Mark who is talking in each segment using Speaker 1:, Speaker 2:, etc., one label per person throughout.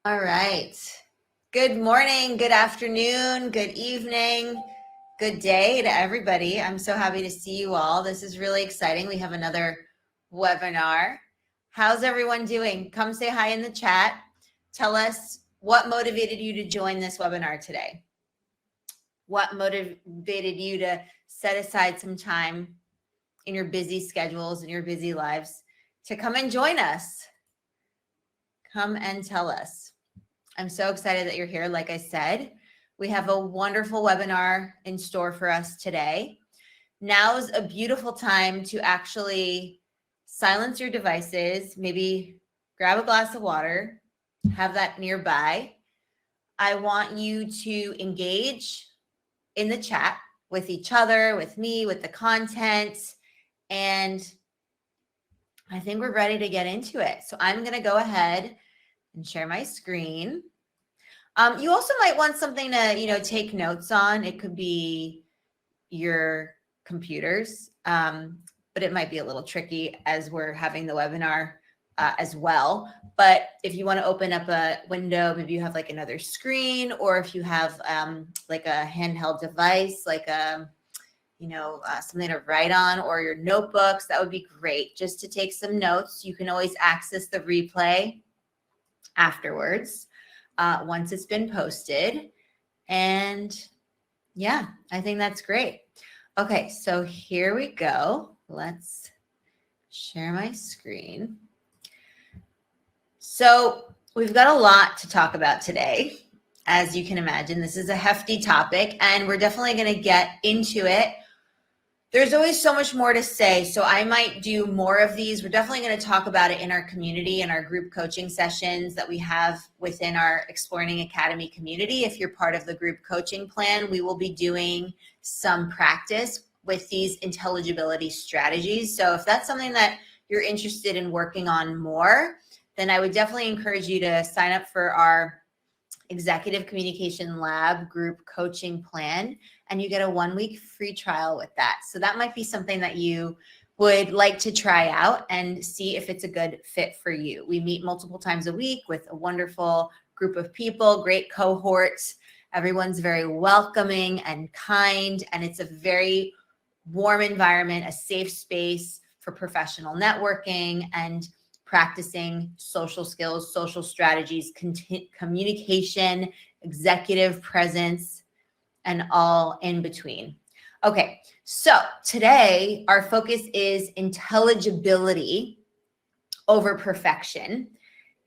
Speaker 1: All right. Good morning, good afternoon, good evening, good day to everybody. I'm so happy to see you all. This is really exciting. We have another webinar. How's everyone doing? Come say hi in the chat. Tell us what motivated you to join this webinar today. What motivated you to set aside some time in your busy schedules and your busy lives to come and join us? Come and tell us. I'm so excited that you're here. Like I said, we have a wonderful webinar in store for us today. Now's a beautiful time to actually silence your devices, maybe grab a glass of water, have that nearby. I want you to engage in the chat with each other, with me, with the content, and I think we're ready to get into it. So I'm going to go ahead and share my screen. You also might want something to, take notes on. It could be your computers, but it might be a little tricky as we're having the webinar as well. But if you want to open up a window, maybe you have like another screen, or if you have like a handheld device, like something to write on, or your notebooks, that would be great just to take some notes. You can always access the replay afterwards once it's been posted. And yeah, I think that's great. Okay, so here we go. Let's share my screen. So we've got a lot to talk about today. As you can imagine, this is a hefty topic, and we're definitely going to get into it. There's always so much more to say, so I might do more of these. We're definitely going to talk about it in our community and our group coaching sessions that we have within our Exploring Academy community. If you're part of the group coaching plan, we will be doing some practice with these intelligibility strategies. So if that's something that you're interested in working on more, then I would definitely encourage you to sign up for our Executive Communication Lab group coaching plan, and you get a 1-week free trial with that. So that might be something that you would like to try out and see if it's a good fit for you. We meet multiple times a week with a wonderful group of people, great cohorts. Everyone's very welcoming and kind, and it's a very warm environment, a safe space for professional networking and practicing social skills, social strategies, communication, executive presence, and all in between. Okay, so today our focus is intelligibility over perfection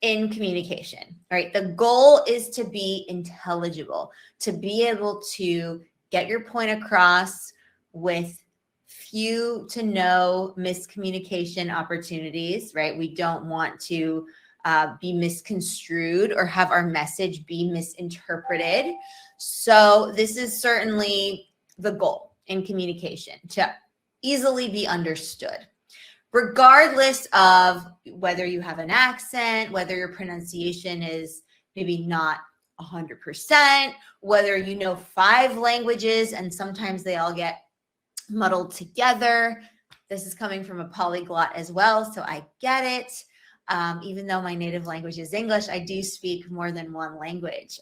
Speaker 1: in communication, right? The goal is to be intelligible, to be able to get your point across with few to no miscommunication opportunities, right? We don't want to be misconstrued or have our message be misinterpreted. So this is certainly the goal in communication, to easily be understood, regardless of whether you have an accent, whether your pronunciation is maybe not 100%, whether you know 5 languages and sometimes they all get muddled together. This is coming from a polyglot as well, so I get it. Even though my native language is English, I do speak more than one language.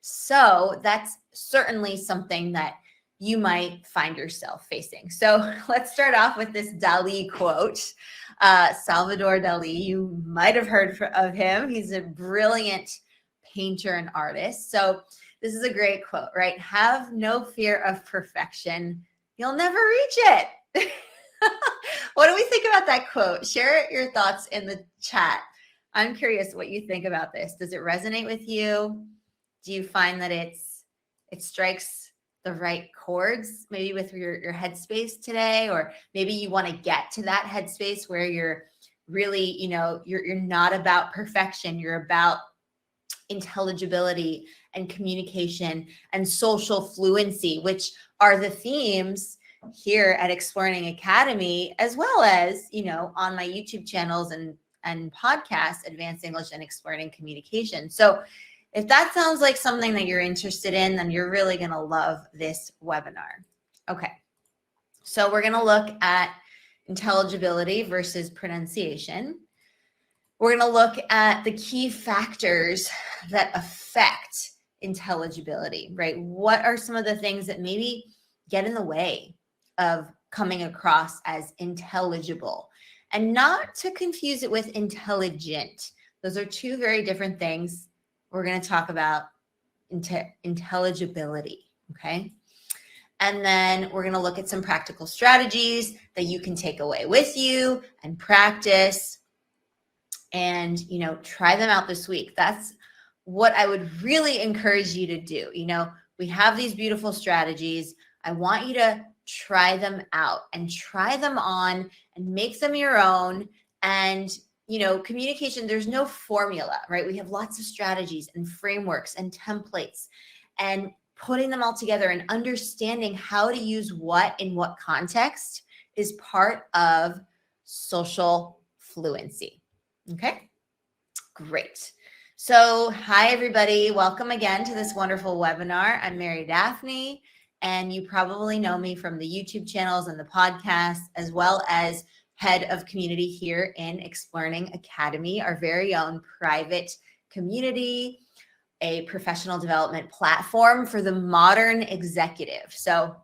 Speaker 1: So that's certainly something that you might find yourself facing. So let's start off with this Dali quote. Salvador Dali, you might have heard of him. He's a brilliant painter and artist. So this is a great quote, right? Have no fear of perfection. You'll never reach it. What do we think about that quote? Share your thoughts in the chat. I'm curious what you think about this. Does it resonate with you? Do you find that it strikes the right chords maybe with your headspace today? Or maybe you want to get to that headspace where you're really, you're not about perfection. You're about intelligibility and communication and social fluency, which are the themes here at Exploring Academy, as well as, on my YouTube channels and podcasts, Advanced English and Exploring Communication. So if that sounds like something that you're interested in, then you're really going to love this webinar. Okay. So we're going to look at intelligibility versus pronunciation. We're going to look at the key factors that affect intelligibility, right? What are some of the things that maybe get in the way of coming across as intelligible? And not to confuse it with intelligent. Those are two very different things. We're going to talk about intelligibility, okay? And then we're going to look at some practical strategies that you can take away with you and practice and, try them out this week. That's what I would really encourage you to do. We have these beautiful strategies. I want you to try them out and try them on and make them your own. And, communication, there's no formula, right? We have lots of strategies and frameworks and templates, and putting them all together and understanding how to use what in what context is part of social fluency. Okay, great. So hi, everybody. Welcome again to this wonderful webinar. I'm Mary Daphne, and you probably know me from the YouTube channels and the podcast, as well as head of community here in Explearning Academy, our very own private community, a professional development platform for the modern executive. So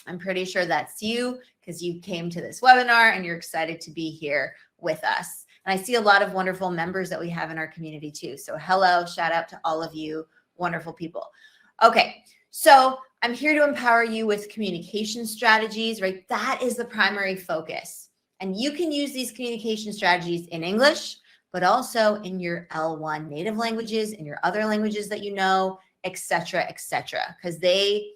Speaker 1: I'm pretty sure that's you, because you came to this webinar and you're excited to be here with us. And I see a lot of wonderful members that we have in our community too. So hello, shout out to all of you wonderful people. Okay, so I'm here to empower you with communication strategies, right? That is the primary focus. And you can use these communication strategies in English, but also in your L1 native languages, in your other languages that you know, et cetera, because they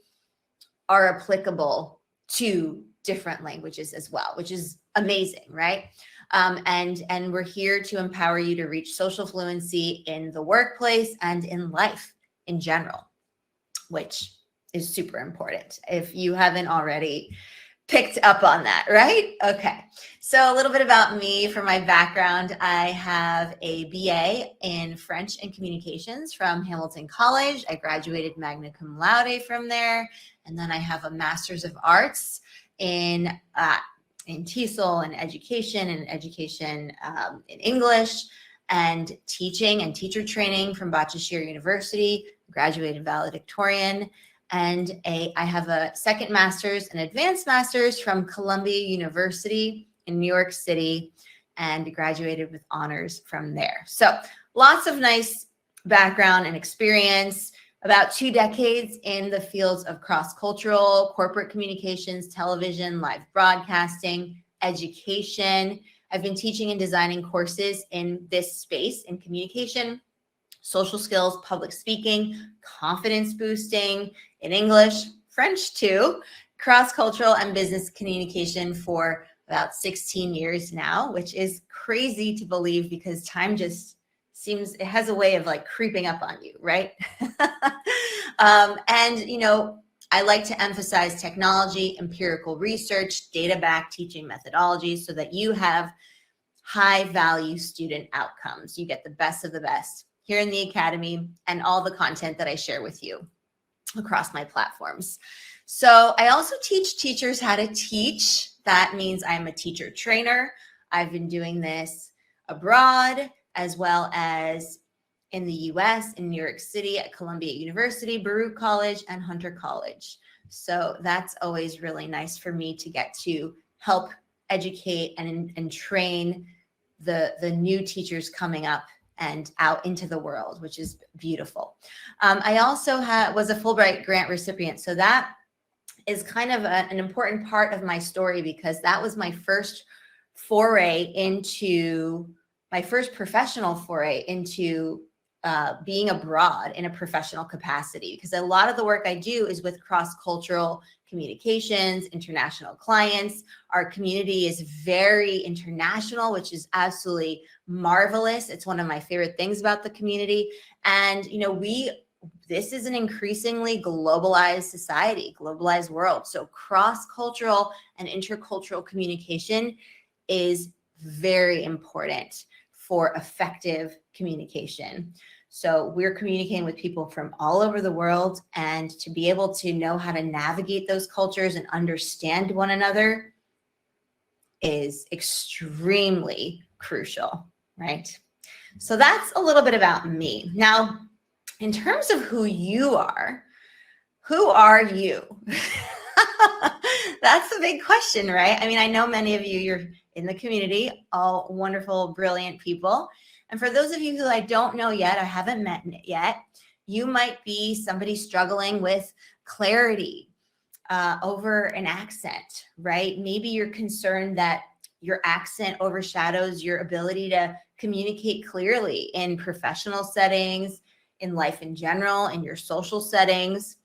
Speaker 1: are applicable to different languages as well, which is amazing, right? And we're here to empower you to reach social fluency in the workplace and in life in general, which is super important if you haven't already picked up on that, right? Okay, so a little bit about me. For my background, I have a BA in French and Communications from Hamilton College. I graduated magna cum laude from there, and then I have a Master's of Arts in TESOL and education in English, and teaching and teacher training from Bachashir University, graduated valedictorian. And I have a second master's, an advanced master's from Columbia University in New York City, and graduated with honors from there. So lots of nice background and experience, about 2 decades in the fields of cross-cultural, corporate communications, television, live broadcasting, education. I've been teaching and designing courses in this space in communication, social skills, public speaking, confidence boosting in English, French too, cross-cultural and business communication for about 16 years now, which is crazy to believe because time just seems, it has a way of like creeping up on you, right? And, I like to emphasize technology, empirical research, data-backed teaching methodologies so that you have high-value student outcomes. You get the best of the best here in the Academy and all the content that I share with you across my platforms. So I also teach teachers how to teach. That means I'm a teacher trainer. I've been doing this abroad as well as in the US, in New York City at Columbia University, Baruch College, and Hunter College. So that's always really nice for me to get to help educate and train the new teachers coming up and out into the world, which is beautiful. I also was a Fulbright grant recipient. So that is kind of an important part of my story, because that was my first professional foray into being abroad in a professional capacity, because a lot of the work I do is with cross-cultural communications, international clients. Our community is very international, which is absolutely marvelous. It's one of my favorite things about the community. And, this is an increasingly globalized society, globalized world. So cross-cultural and intercultural communication is very important for effective communication. So we're communicating with people from all over the world, and to be able to know how to navigate those cultures and understand one another is extremely crucial, right? So that's a little bit about me. Now, in terms of who you are, who are you? That's a big question, right? I mean, I know many of you, you're in the community, all wonderful, brilliant people. And for those of you who I don't know yet, I haven't met yet, you might be somebody struggling with clarity over an accent, right? Maybe you're concerned that your accent overshadows your ability to communicate clearly in professional settings, in life in general, in your social settings.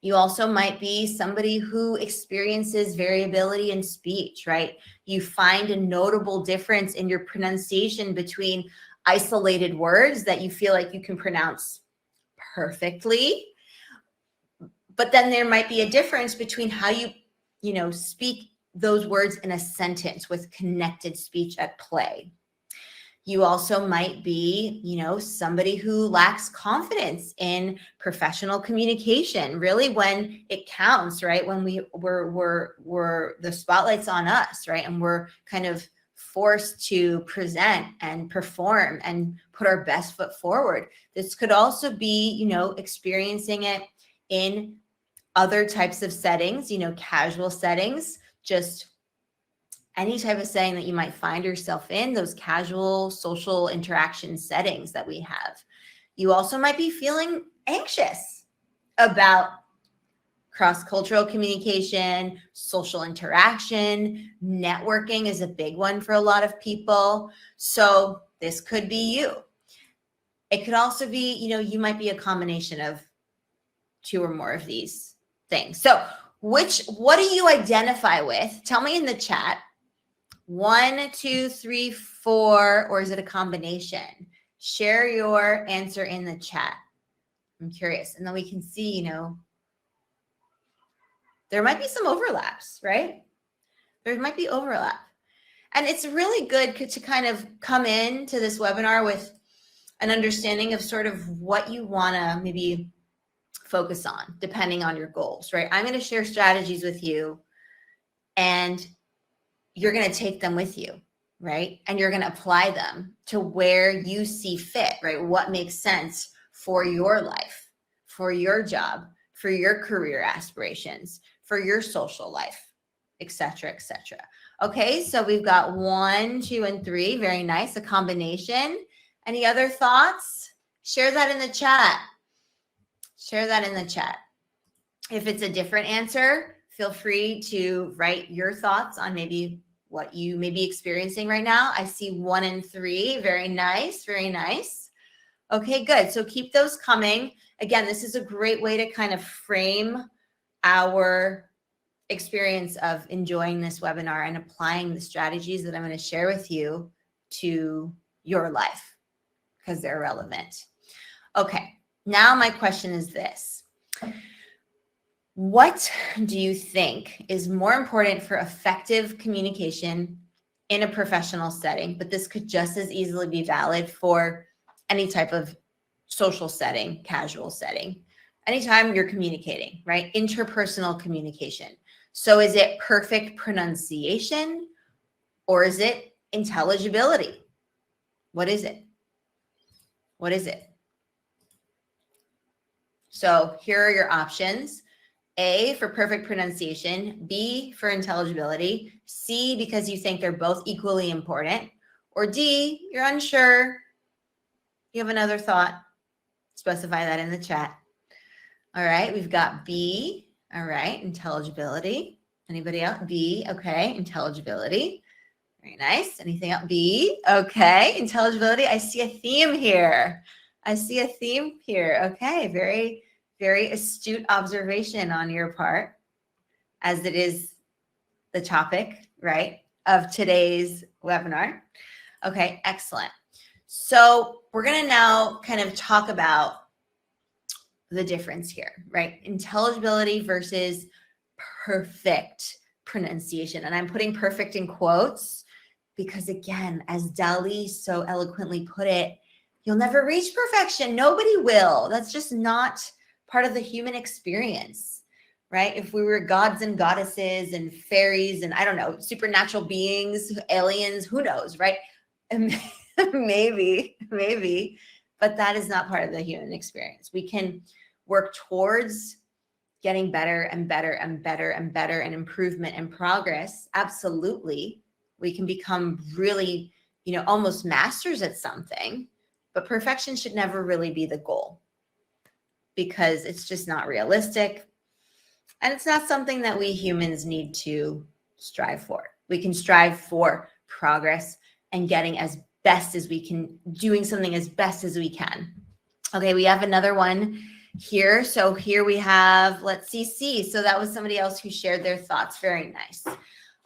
Speaker 1: You also might be somebody who experiences variability in speech, right? You find a notable difference in your pronunciation between isolated words that you feel like you can pronounce perfectly, but then there might be a difference between how you speak those words in a sentence with connected speech at play. You also might be, somebody who lacks confidence in professional communication, really when it counts, right? When we're the spotlight's on us, right? And we're kind of forced to present and perform and put our best foot forward. This could also be, experiencing it in other types of settings, casual settings, just any type of setting that you might find yourself in, those casual social interaction settings that we have. You also might be feeling anxious about cross-cultural communication, social interaction, networking is a big one for a lot of people. So this could be you. It could also be, you might be a combination of two or more of these things. So what do you identify with? Tell me in the chat. 1, 2, 3, 4, or is it a combination? Share your answer in the chat. I'm curious. And then we can see, there might be some overlaps, right? There might be overlap. And it's really good to kind of come into this webinar with an understanding of sort of what you want to maybe focus on, depending on your goals, right? I'm going to share strategies with you, and you're going to take them with you, right? And you're going to apply them to where you see fit, right? What makes sense for your life, for your job, for your career aspirations, for your social life, et cetera, et cetera. Okay, so we've got 1, 2, and 3. Very nice, a combination. Any other thoughts? Share that in the chat. Share that in the chat. If it's a different answer, feel free to write your thoughts on maybe what you may be experiencing right now. I see 1 and 3. Very nice. Very nice. Okay, good. So keep those coming. Again, this is a great way to kind of frame our experience of enjoying this webinar and applying the strategies that I'm going to share with you to your life because they're relevant. Okay, now my question is this. What do you think is more important for effective communication in a professional setting? But this could just as easily be valid for any type of social setting, casual setting, anytime you're communicating, right? Interpersonal communication. So is it perfect pronunciation or is it intelligibility? What is it? What is it? So here are your options. A, for perfect pronunciation, B, for intelligibility, C, because you think they're both equally important, or D, you're unsure, you have another thought, specify that in the chat. All right, we've got B, all right, intelligibility. Anybody else? B, okay, intelligibility. Very nice. Anything else? B, okay, intelligibility. I see a theme here. I see a theme here. Okay, very, very astute observation on your part, as it is the topic, right, of today's webinar. Okay, excellent. So we're going to now kind of talk about the difference here, right? Intelligibility versus perfect pronunciation. And I'm putting perfect in quotes because, again, as Dali so eloquently put it, you'll never reach perfection. Nobody will. That's just not part of the human experience, right? If we were gods and goddesses and fairies and I don't know, supernatural beings, aliens, who knows, right? And maybe, but that is not part of the human experience. We can work towards getting better and better and better and better, and improvement and progress. Absolutely. We can become really, almost masters at something, but perfection should never really be the goal, because it's just not realistic. And it's not something that we humans need to strive for. We can strive for progress and getting as best as we can, doing something as best as we can. Okay, we have another one here. So here we have, let's see, C. So that was somebody else who shared their thoughts. Very nice.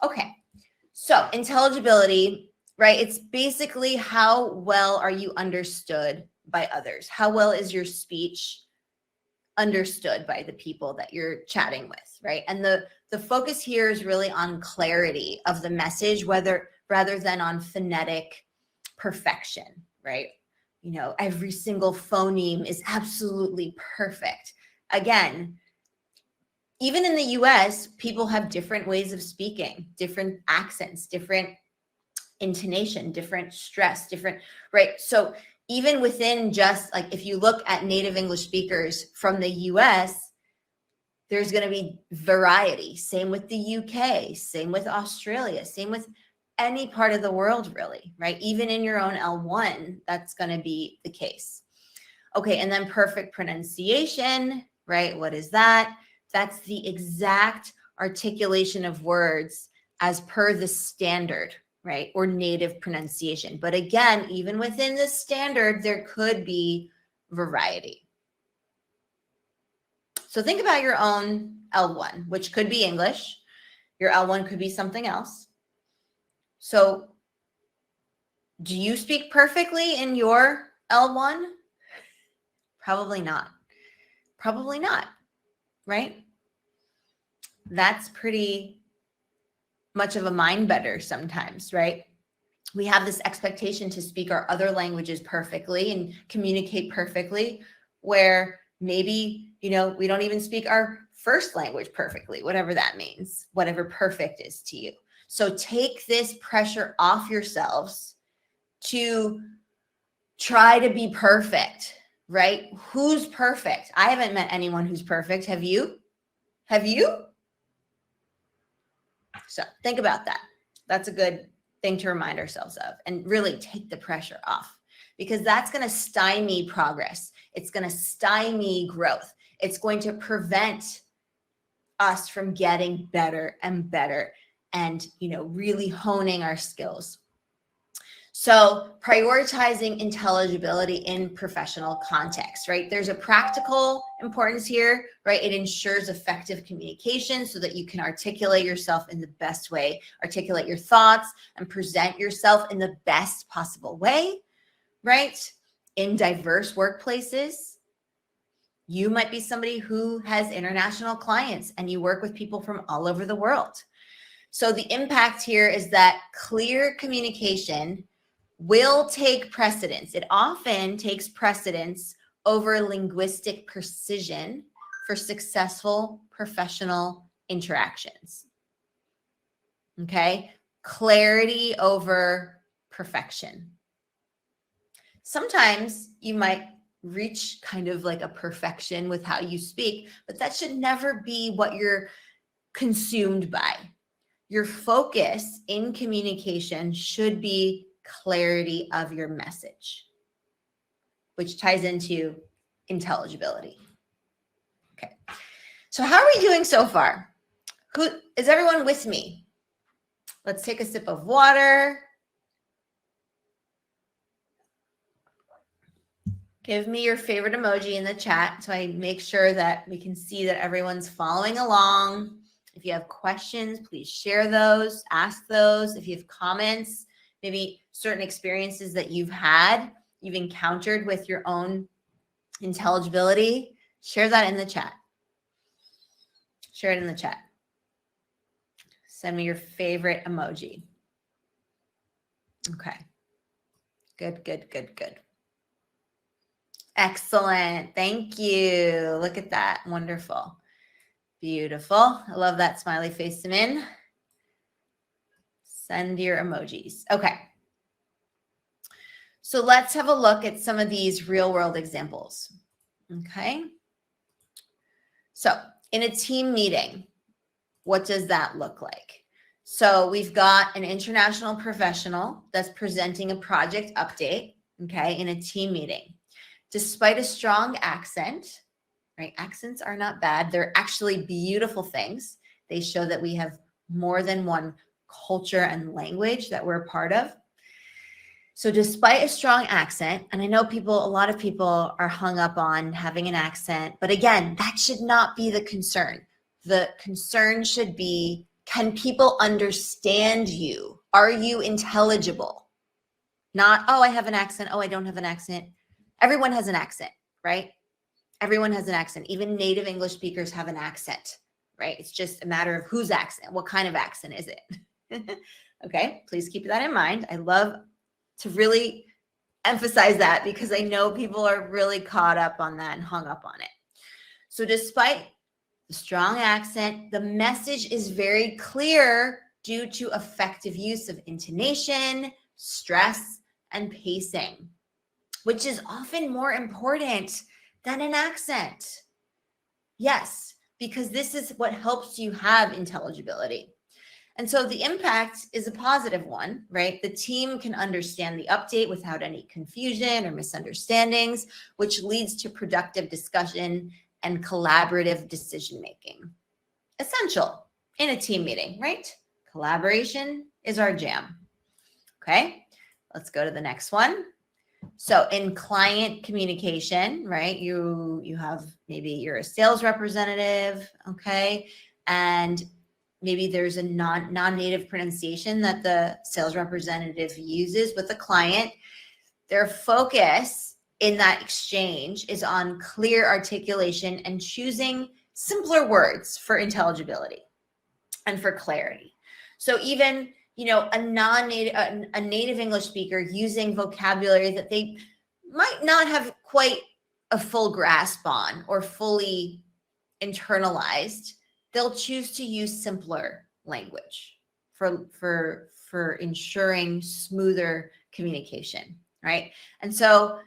Speaker 1: Okay, so intelligibility, right? It's basically how well are you understood by others? How well is your speech understood by the people that you're chatting with, right? And the focus here is really on clarity of the message, rather than on phonetic perfection, right? Every single phoneme is absolutely perfect. Again, even in the US, people have different ways of speaking, different accents, different intonation, different stress, different, right? So even within just like, if you look at native English speakers from the US, there's going to be variety. Same with the UK, same with Australia, same with any part of the world, really, right? Even in your own L1, that's going to be the case. Okay, and then perfect pronunciation, right? What is that? That's the exact articulation of words as per the standard, right? Or native pronunciation. But again, even within the standard, there could be variety. So think about your own L1, which could be English. Your L1 could be something else. So do you speak perfectly in your L1? Probably not. Probably not, right? That's pretty much of a mind bender sometimes, right? We have this expectation to speak our other languages perfectly and communicate perfectly, where maybe, we don't even speak our first language perfectly, whatever that means, whatever perfect is to you. So take this pressure off yourselves to try to be perfect, right? Who's perfect? I haven't met anyone who's perfect. Have you? Have you? So think about that. That's a good thing to remind ourselves of, and really take the pressure off, because that's going to stymie progress. It's going to stymie growth. It's going to prevent us from getting better and better and, really honing our skills. So prioritizing intelligibility in professional context, right? There's a practical importance here, right? It ensures effective communication so that you can articulate yourself in the best way, articulate your thoughts, and present yourself in the best possible way, right? In diverse workplaces, you might be somebody who has international clients and you work with people from all over the world. So the impact here is that clear communication will take precedence. It often takes precedence over linguistic precision for successful professional interactions. Okay? Clarity over perfection. Sometimes you might reach kind of like a perfection with how you speak, but that should never be what you're consumed by. Your focus in communication should be clarity of your message, which ties into intelligibility. Okay. So how are we doing so far? Is everyone with me? Let's take a sip of water. Give me your favorite emoji in the chat so I make sure that we can see that everyone's following along. If you have questions, please share those, ask those. If you have comments, maybe certain experiences that you've encountered with your own intelligibility, share that in the chat. Share it in the chat. Send me your favorite emoji. Okay. Good, good, good, good. Excellent. Thank you. Look at that. Wonderful. Beautiful. I love that smiley face, Simin. Send your emojis. Okay. So let's have a look at some of these real world examples. Okay. So in a team meeting, what does that look like? So we've got an international professional that's presenting a project update, okay, in a team meeting. Despite a strong accent, right? Accents are not bad. They're actually beautiful things. They show that we have more than one culture and language that we're a part of. So despite a strong accent, and I know a lot of people are hung up on having an accent, but again, that should not be the concern. The concern should be, can people understand you? Are you intelligible? Not, oh, I have an accent. Oh, I don't have an accent. Everyone has an accent, right? Everyone has an accent. Even native English speakers have an accent, right? It's just a matter of whose accent. What kind of accent is it? Okay, please keep that in mind. I love to really emphasize that because I know people are really caught up on that and hung up on it. So despite the strong accent, the message is very clear due to effective use of intonation, stress, and pacing, which is often more important than an accent. Yes, because this is what helps you have intelligibility. And so the impact is a positive one, right? The team can understand the update without any confusion or misunderstandings, which leads to productive discussion and collaborative decision-making. Essential in a team meeting, right? Collaboration is our jam. Okay, let's go to the next one. So in client communication, right, you have, maybe you're a sales representative, okay, and maybe there's a non-native pronunciation that the sales representative uses with the client. Their focus in that exchange is on clear articulation and choosing simpler words for intelligibility and for clarity. So even, a native English speaker using vocabulary that they might not have quite a full grasp on or fully internalized, they'll choose to use simpler language for ensuring smoother communication, right? And so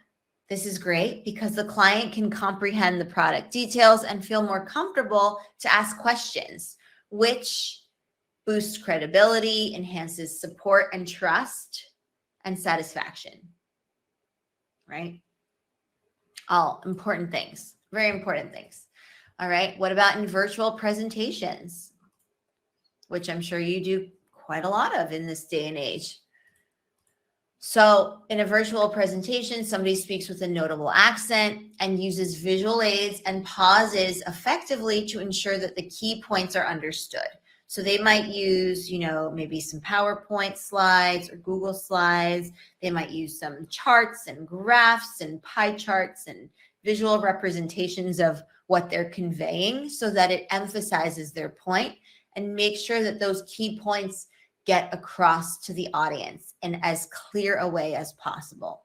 Speaker 1: this is great because the client can comprehend the product details and feel more comfortable to ask questions, which boosts credibility, enhances support and trust and satisfaction, right? All important things, very important things. All right, what about in virtual presentations, which I'm sure you do quite a lot of in this day and age? So in a virtual presentation, somebody speaks with a notable accent and uses visual aids and pauses effectively to ensure that the key points are understood. So they might use, maybe some PowerPoint slides or Google slides. They might use some charts and graphs and pie charts and visual representations of what they're conveying so that it emphasizes their point and make sure that those key points get across to the audience in as clear a way as possible.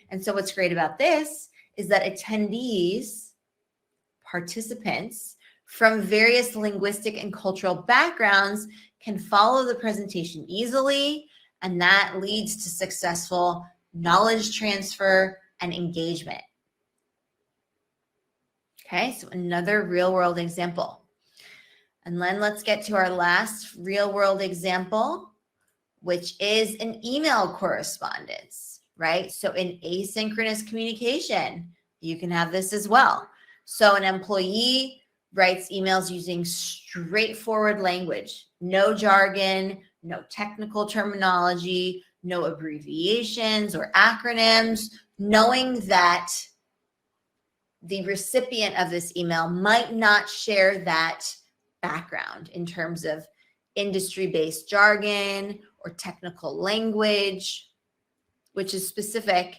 Speaker 1: And so what's great about this is that attendees, participants from various linguistic and cultural backgrounds can follow the presentation easily, and that leads to successful knowledge transfer and engagement. Okay, so another real world example. And then let's get to our last real world example, which is an email correspondence, right? So in asynchronous communication, you can have this as well. So an employee writes emails using straightforward language, no jargon, no technical terminology, no abbreviations or acronyms, knowing that the recipient of this email might not share that background in terms of industry-based jargon or technical language, which is specific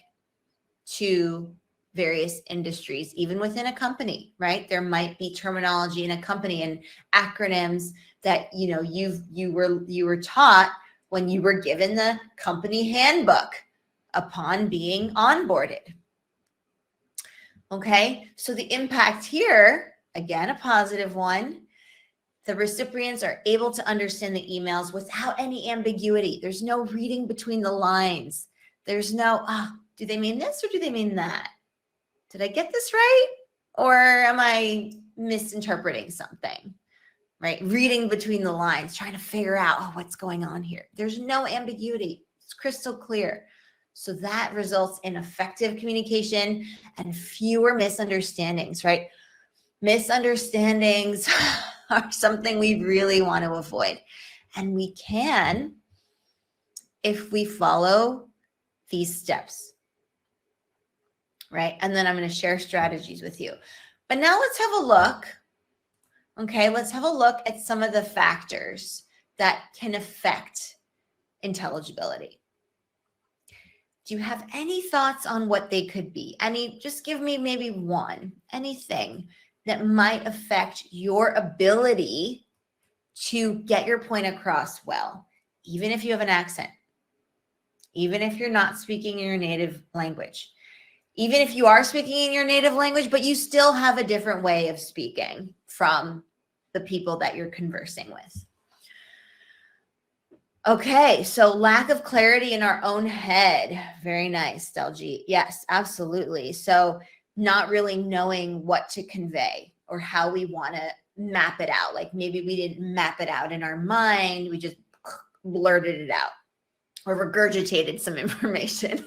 Speaker 1: to various industries, even within a company, right? There might be terminology in a company and acronyms that you were taught when you were given the company handbook upon being onboarded. Okay, so the impact here, again, a positive one. The recipients are able to understand the emails without any ambiguity. There's no reading between the lines. There's no, do they mean this or do they mean that? Did I get this right? Or am I misinterpreting something, right? Reading between the lines, trying to figure out, oh, what's going on here. There's no ambiguity. It's crystal clear. So that results in effective communication and fewer misunderstandings, right? Misunderstandings are something we really want to avoid. And we can if we follow these steps, right? And then I'm going to share strategies with you. But now let's have a look. Okay, let's have a look at some of the factors that can affect intelligibility. Do you have any thoughts on what they could be? Just give me maybe one, anything that might affect your ability to get your point across well, even if you have an accent, even if you're not speaking in your native language, even if you are speaking in your native language, but you still have a different way of speaking from the people that you're conversing with. Okay, so lack of clarity in our own head. Very nice, Delji. Yes, absolutely. So not really knowing what to convey or how we want to map it out. Like maybe we didn't map it out in our mind. We just blurted it out or regurgitated some information.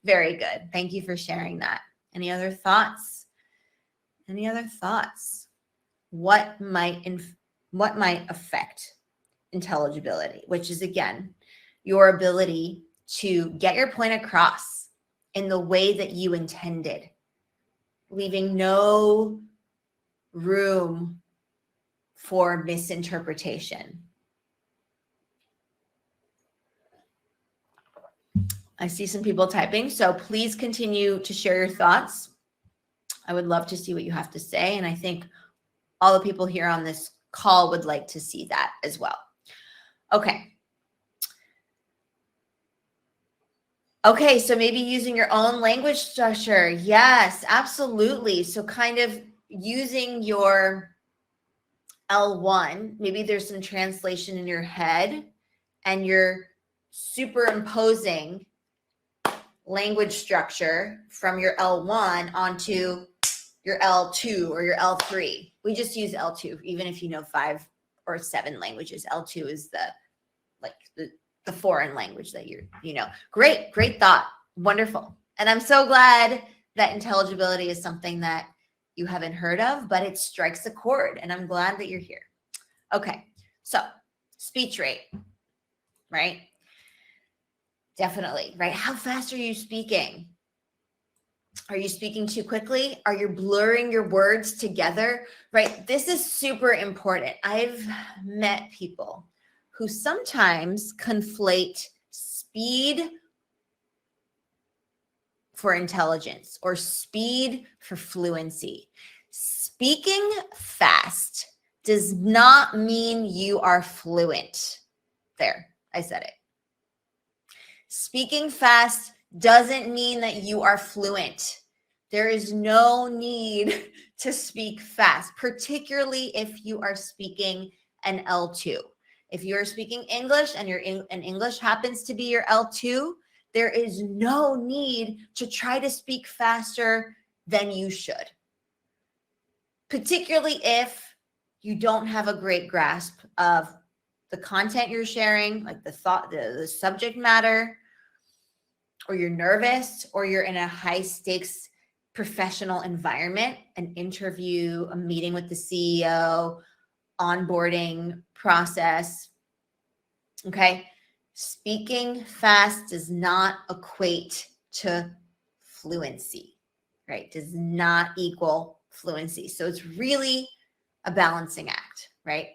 Speaker 1: Very good. Thank you for sharing that. Any other thoughts? Any other thoughts? What might affect intelligibility, which is, again, your ability to get your point across in the way that you intended, leaving no room for misinterpretation. I see some people typing, so please continue to share your thoughts. I would love to see what you have to say, and I think all the people here on this call would like to see that as well. Okay. Okay, so maybe using your own language structure. Yes, absolutely. So kind of using your L1, maybe there's some translation in your head and you're superimposing language structure from your L1 onto your L2 or your L3. We just use L2, even if you know 5 or 7 languages. L2 is the foreign language that you know. Great thought. Wonderful. And I'm so glad that intelligibility is something that you haven't heard of, but it strikes a chord, and I'm glad that you're here. Okay, so speech rate, right? Definitely, right? How fast are you speaking? Are you speaking too quickly? Are you blurring your words together, right? This is super important. I've met people who sometimes conflate speed for intelligence or speed for fluency. Speaking fast does not mean you are fluent. There, I said it. Speaking fast doesn't mean that you are fluent. There is no need to speak fast, particularly if you are speaking an L2. If you are speaking English and English happens to be your L2, there is no need to try to speak faster than you should, particularly if you don't have a great grasp of the content you're sharing, like the subject matter, or you're nervous, or you're in a high stakes professional environment, an interview, a meeting with the CEO, onboarding process. Okay. Speaking fast does not equate to fluency, right? Does not equal fluency. So it's really a balancing act, right?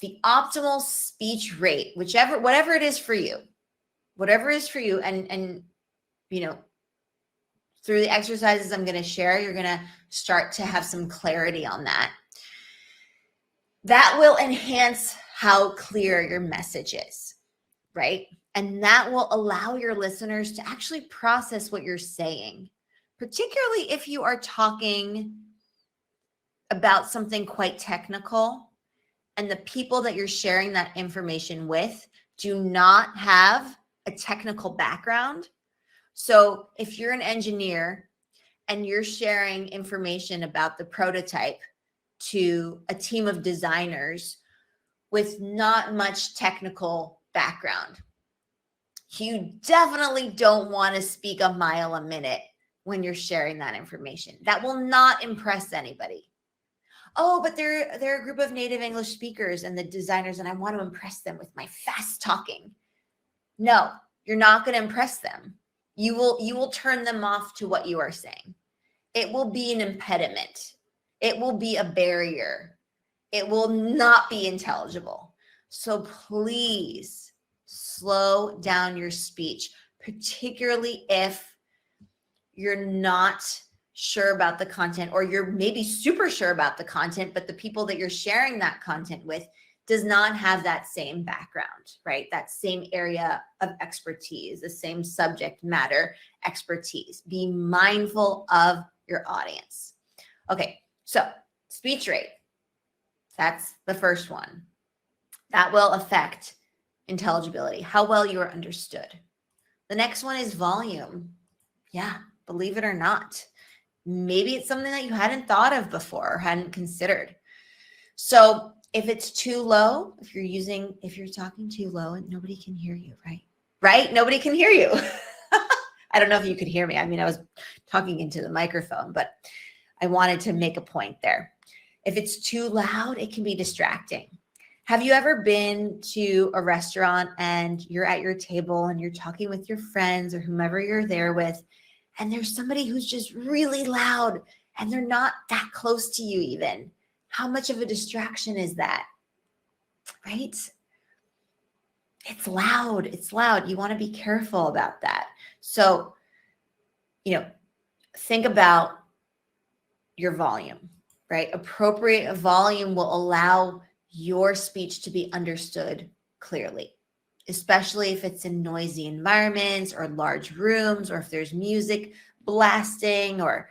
Speaker 1: The optimal speech rate, whatever it is for you, and you know, through the exercises I'm going to share, you're going to start to have some clarity on that. That will enhance how clear your message is, right? And that will allow your listeners to actually process what you're saying, particularly if you are talking about something quite technical and the people that you're sharing that information with do not have a technical background. So if you're an engineer and you're sharing information about the prototype to a team of designers with not much technical background, you definitely don't want to speak a mile a minute when you're sharing that information. That will not impress anybody. Oh, but they're a group of native English speakers and the designers, and I want to impress them with my fast talking. No, you're not going to impress them. You will turn them off to what you are saying. It will be an impediment. It will be a barrier. It will not be intelligible. So please slow down your speech, particularly if you're not sure about the content, or you're maybe super sure about the content, but the people that you're sharing that content with does not have that same background, right? That same area of expertise, the same subject matter expertise. Be mindful of your audience. Okay, so speech rate. That's the first one. That will affect intelligibility, how well you are understood. The next one is volume. Yeah, believe it or not. Maybe it's something that you hadn't thought of before or hadn't considered. So if it's too low, if you're talking too low and nobody can hear you, right? Nobody can hear you. I don't know if you could hear me. I mean, I was talking into the microphone, but I wanted to make a point there. If it's too loud, it can be distracting. Have you ever been to a restaurant and you're at your table and you're talking with your friends or whomever you're there with, and there's somebody who's just really loud and they're not that close to you even? How much of a distraction is that, right? It's loud. It's loud. You want to be careful about that. So, think about your volume, right? Appropriate volume will allow your speech to be understood clearly, especially if it's in noisy environments or large rooms, or if there's music blasting, or,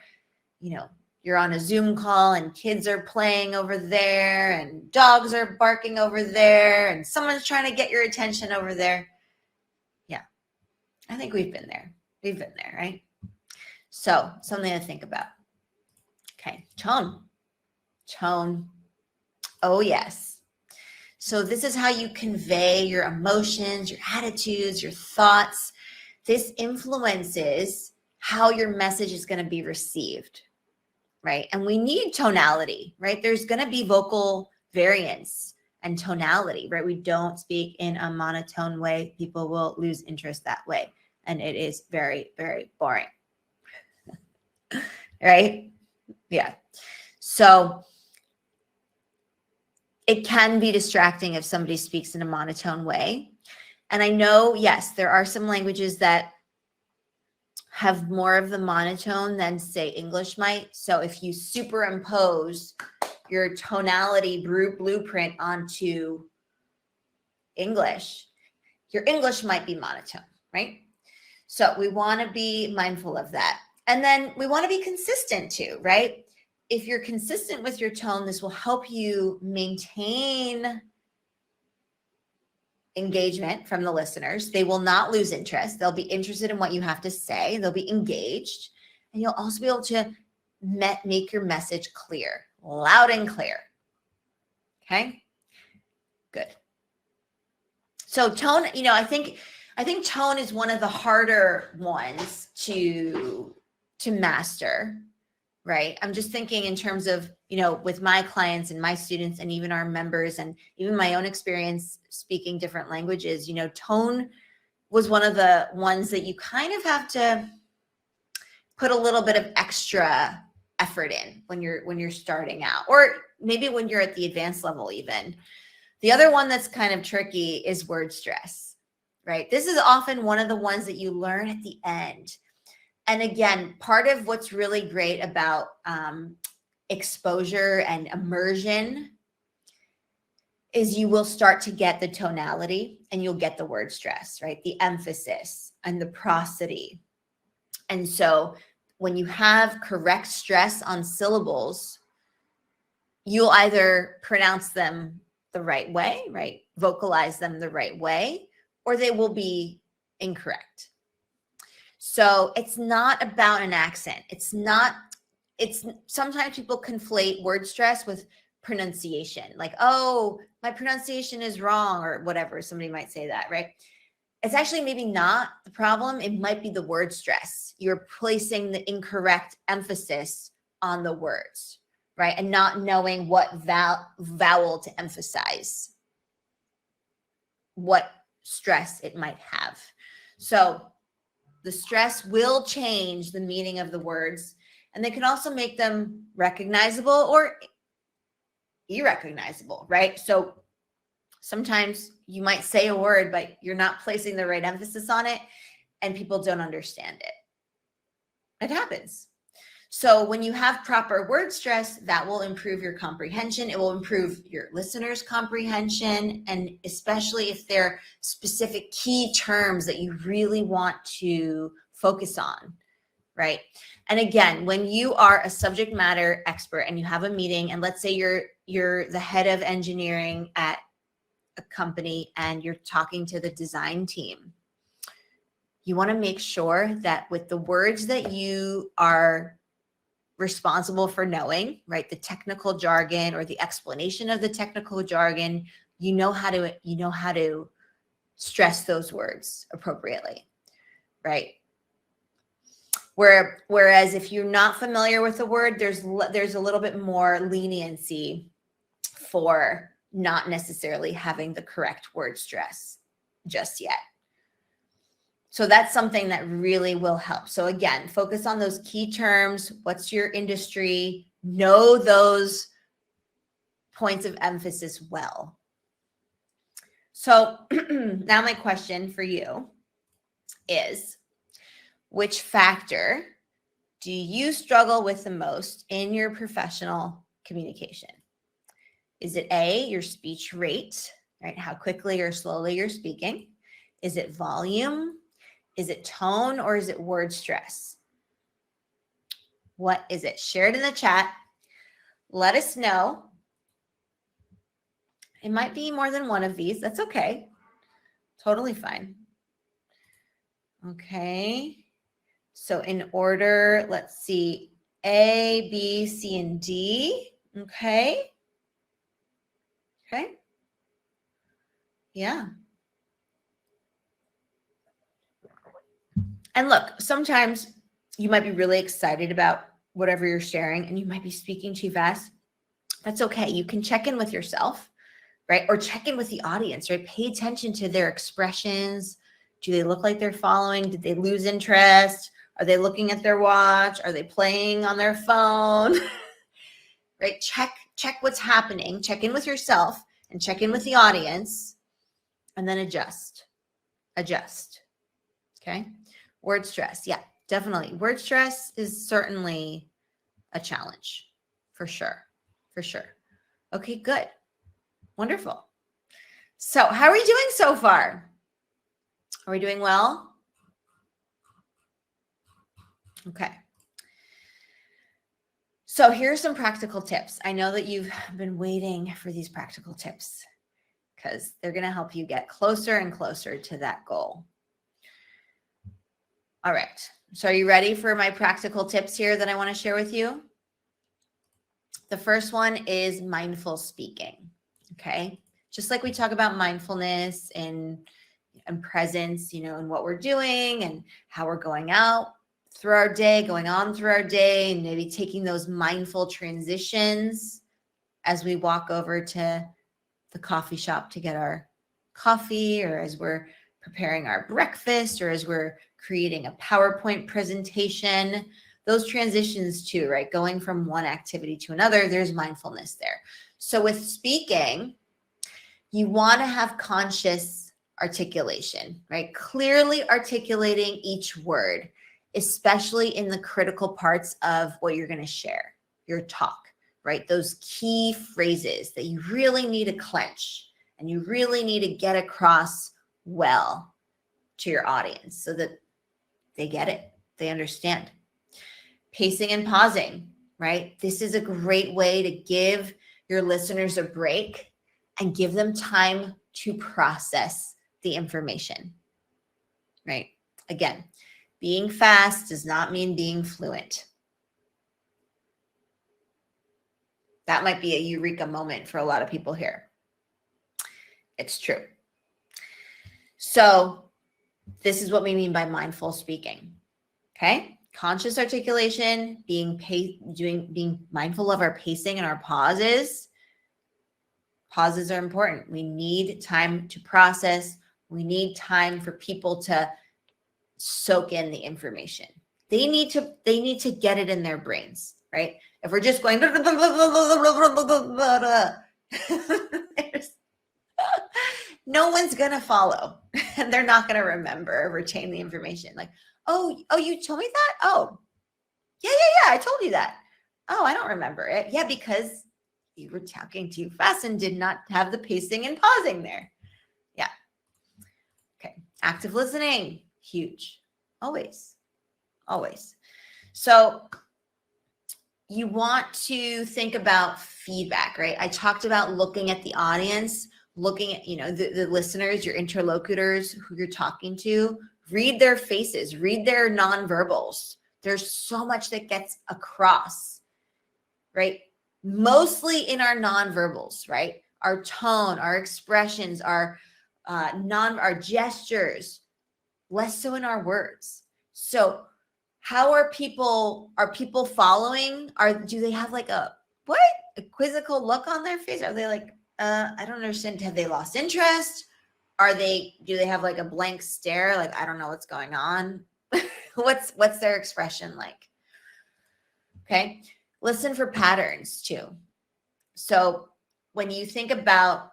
Speaker 1: you're on a Zoom call and kids are playing over there and dogs are barking over there and someone's trying to get your attention over there. Yeah, I think we've been there. We've been there, right? So something to think about. Okay, tone. Oh, yes. So this is how you convey your emotions, your attitudes, your thoughts. This influences how your message is going to be received, right? And we need tonality, right? There's going to be vocal variance and tonality, right? We don't speak in a monotone way. People will lose interest that way. And it is very, very boring, right? Yeah. So it can be distracting if somebody speaks in a monotone way. And I know, yes, there are some languages that have more of the monotone than, say, English might. So if you superimpose your tonality blueprint onto English, your English might be monotone, right? So we want to be mindful of that. And then we want to be consistent too, right? If you're consistent with your tone, this will help you maintain engagement from the listeners. They will not lose interest. They'll be interested in what you have to say. They'll be engaged. And you'll also be able to make your message clear, loud and clear. Okay, good. So tone, I think tone is one of the harder ones to master, right? I'm just thinking in terms of, with my clients and my students and even our members and even my own experience speaking different languages, tone was one of the ones that you kind of have to put a little bit of extra effort in when you're starting out, or maybe when you're at the advanced level even. The other one that's kind of tricky is word stress, right? This is often one of the ones that you learn at the end. And again, part of what's really great about exposure and immersion is you will start to get the tonality and you'll get the word stress, right? The emphasis and the prosody. And so when you have correct stress on syllables, you'll either pronounce them the right way, right? Vocalize them the right way, or they will be incorrect. So it's not about an accent. It's sometimes people conflate word stress with pronunciation. Like, oh, my pronunciation is wrong or whatever. Somebody might say that, right? It's actually maybe not the problem. It might be the word stress. You're placing the incorrect emphasis on the words, right? And not knowing what vowel to emphasize, what stress it might have. So the stress will change the meaning of the words, and they can also make them recognizable or irrecognizable, right? So sometimes you might say a word, but you're not placing the right emphasis on it, and people don't understand it. It happens. So when you have proper word stress, that will improve your comprehension. It will improve your listeners' comprehension, and especially if there are specific key terms that you really want to focus on, right? And again, when you are a subject matter expert and you have a meeting, and let's say you're the head of engineering at a company and you're talking to the design team, you want to make sure that with the words that you are responsible for knowing, right, the technical jargon or the explanation of the technical jargon, you know how to stress those words appropriately, right? Whereas if you're not familiar with the word, there's a little bit more leniency for not necessarily having the correct word stress just yet. So that's something that really will help. So again, focus on those key terms. What's your industry? Know those points of emphasis well. So now my question for you is, which factor do you struggle with the most in your professional communication? Is it A, your speech rate, right? How quickly or slowly you're speaking? Is it volume? Is it tone, or is it word stress? What is it? Share it in the chat. Let us know. It might be more than one of these. That's okay. Totally fine. Okay. So in order, let's see, A, B, C, and D. Okay. Okay. Yeah. And look, sometimes you might be really excited about whatever you're sharing and you might be speaking too fast. That's okay. You can check in with yourself, right? Or check in with the audience, right? Pay attention to their expressions. Do they look like they're following? Did they lose interest? Are they looking at their watch? Are they playing on their phone? Right? Check what's happening. Check in with yourself and check in with the audience, and then adjust. Okay. Word stress. Yeah, definitely. Word stress is certainly a challenge for sure. Okay, good. Wonderful. So how are we doing so far? Are we doing well? Okay. So here's some practical tips. I know that you've been waiting for these practical tips because they're going to help you get closer and closer to that goal. All right. So are you ready for my practical tips here that I want to share with you? The first one is mindful speaking. Okay. Just like we talk about mindfulness and presence, in what we're doing and how we're going out through our day, going on through our day, and maybe taking those mindful transitions as we walk over to the coffee shop to get our coffee, or as we're preparing our breakfast, or as we're creating a PowerPoint presentation. Those transitions too, right? Going from one activity to another, there's mindfulness there. So with speaking, you want to have conscious articulation, right? Clearly articulating each word, especially in the critical parts of what you're going to share, your talk, right? Those key phrases that you really need to clench and you really need to get across well to your audience so that they get it, they understand. Pacing and pausing, right? This is a great way to give your listeners a break and give them time to process the information, right? Again, Being fast does not mean being fluent. That might be a eureka moment for a lot of people here. It's true. So this is what we mean by mindful speaking. Okay? Conscious articulation, being mindful of our pacing and our pauses. Pauses are important. We need time to process. We need time for people to soak in the information. They need to get it in their brains, right? If we're just going no one's gonna follow, and they're not gonna remember or retain the information. Like, oh, you told me that? Oh, yeah, I told you that. Oh, I don't remember it. Yeah, because you were talking too fast and did not have the pacing and pausing there. Yeah. Okay. Active listening, huge. Always. So you want to think about feedback, right? I talked about looking at the audience, looking at, the listeners, your interlocutors, who you're talking to. Read their faces, read their nonverbals. There's so much that gets across, right? Mostly in our nonverbals, right? Our tone, our expressions, our gestures, less so in our words. So how are people following? Do they have like a quizzical look on their face? Are they like, I don't understand. Have they lost interest? Do they have like a blank stare? Like, I don't know what's going on. What's their expression like? Okay. Listen for patterns too. So when you think about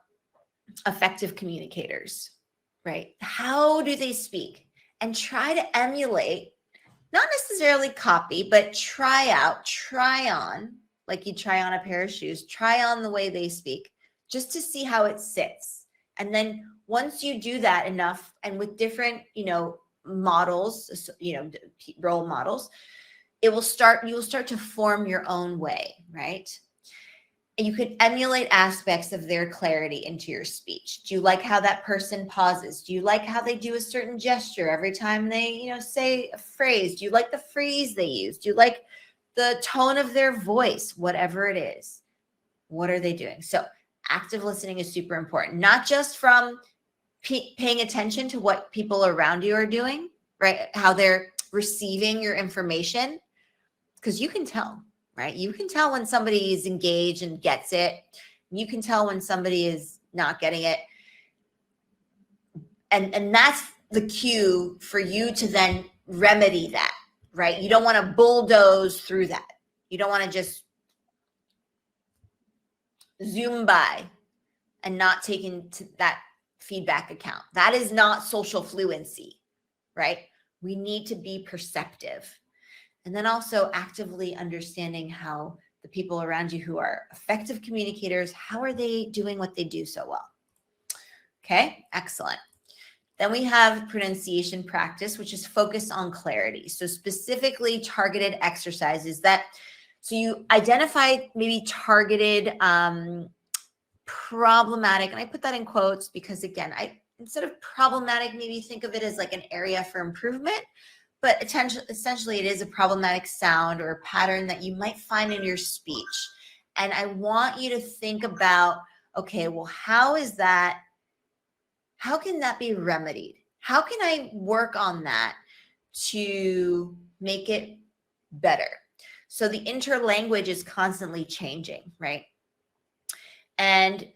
Speaker 1: effective communicators, right? How do they speak? And try to emulate, not necessarily copy, but try on, like you try on a pair of shoes, try on the way they speak, just to see how it sits. And then once you do that enough, and with different, models, role models, you will start to form your own way, right? And you can emulate aspects of their clarity into your speech. Do you like how that person pauses? Do you like how they do a certain gesture every time they, say a phrase? Do you like the phrase they use? Do you like the tone of their voice? Whatever it is, what are they doing? So active listening is super important, not just from paying attention to what people around you are doing, right? How they're receiving your information, because you can tell, right? You can tell when somebody is engaged and gets it. You can tell when somebody is not getting it. And that's the cue for you to then remedy that, right? You don't want to bulldoze through that. You don't want to just zoom by and not take into that feedback account. That is not social fluency, right? We need to be perceptive. And then also actively understanding how the people around you who are effective communicators, how are they doing what they do so well? Okay, excellent. Then we have pronunciation practice, which is focused on clarity. So specifically targeted exercises so you identify maybe targeted problematic, and I put that in quotes because again, instead of problematic, maybe think of it as like an area for improvement. But essentially, it is a problematic sound or a pattern that you might find in your speech. And I want you to think about, okay, well, how can that be remedied? How can I work on that to make it better? So the interlanguage is constantly changing, right? And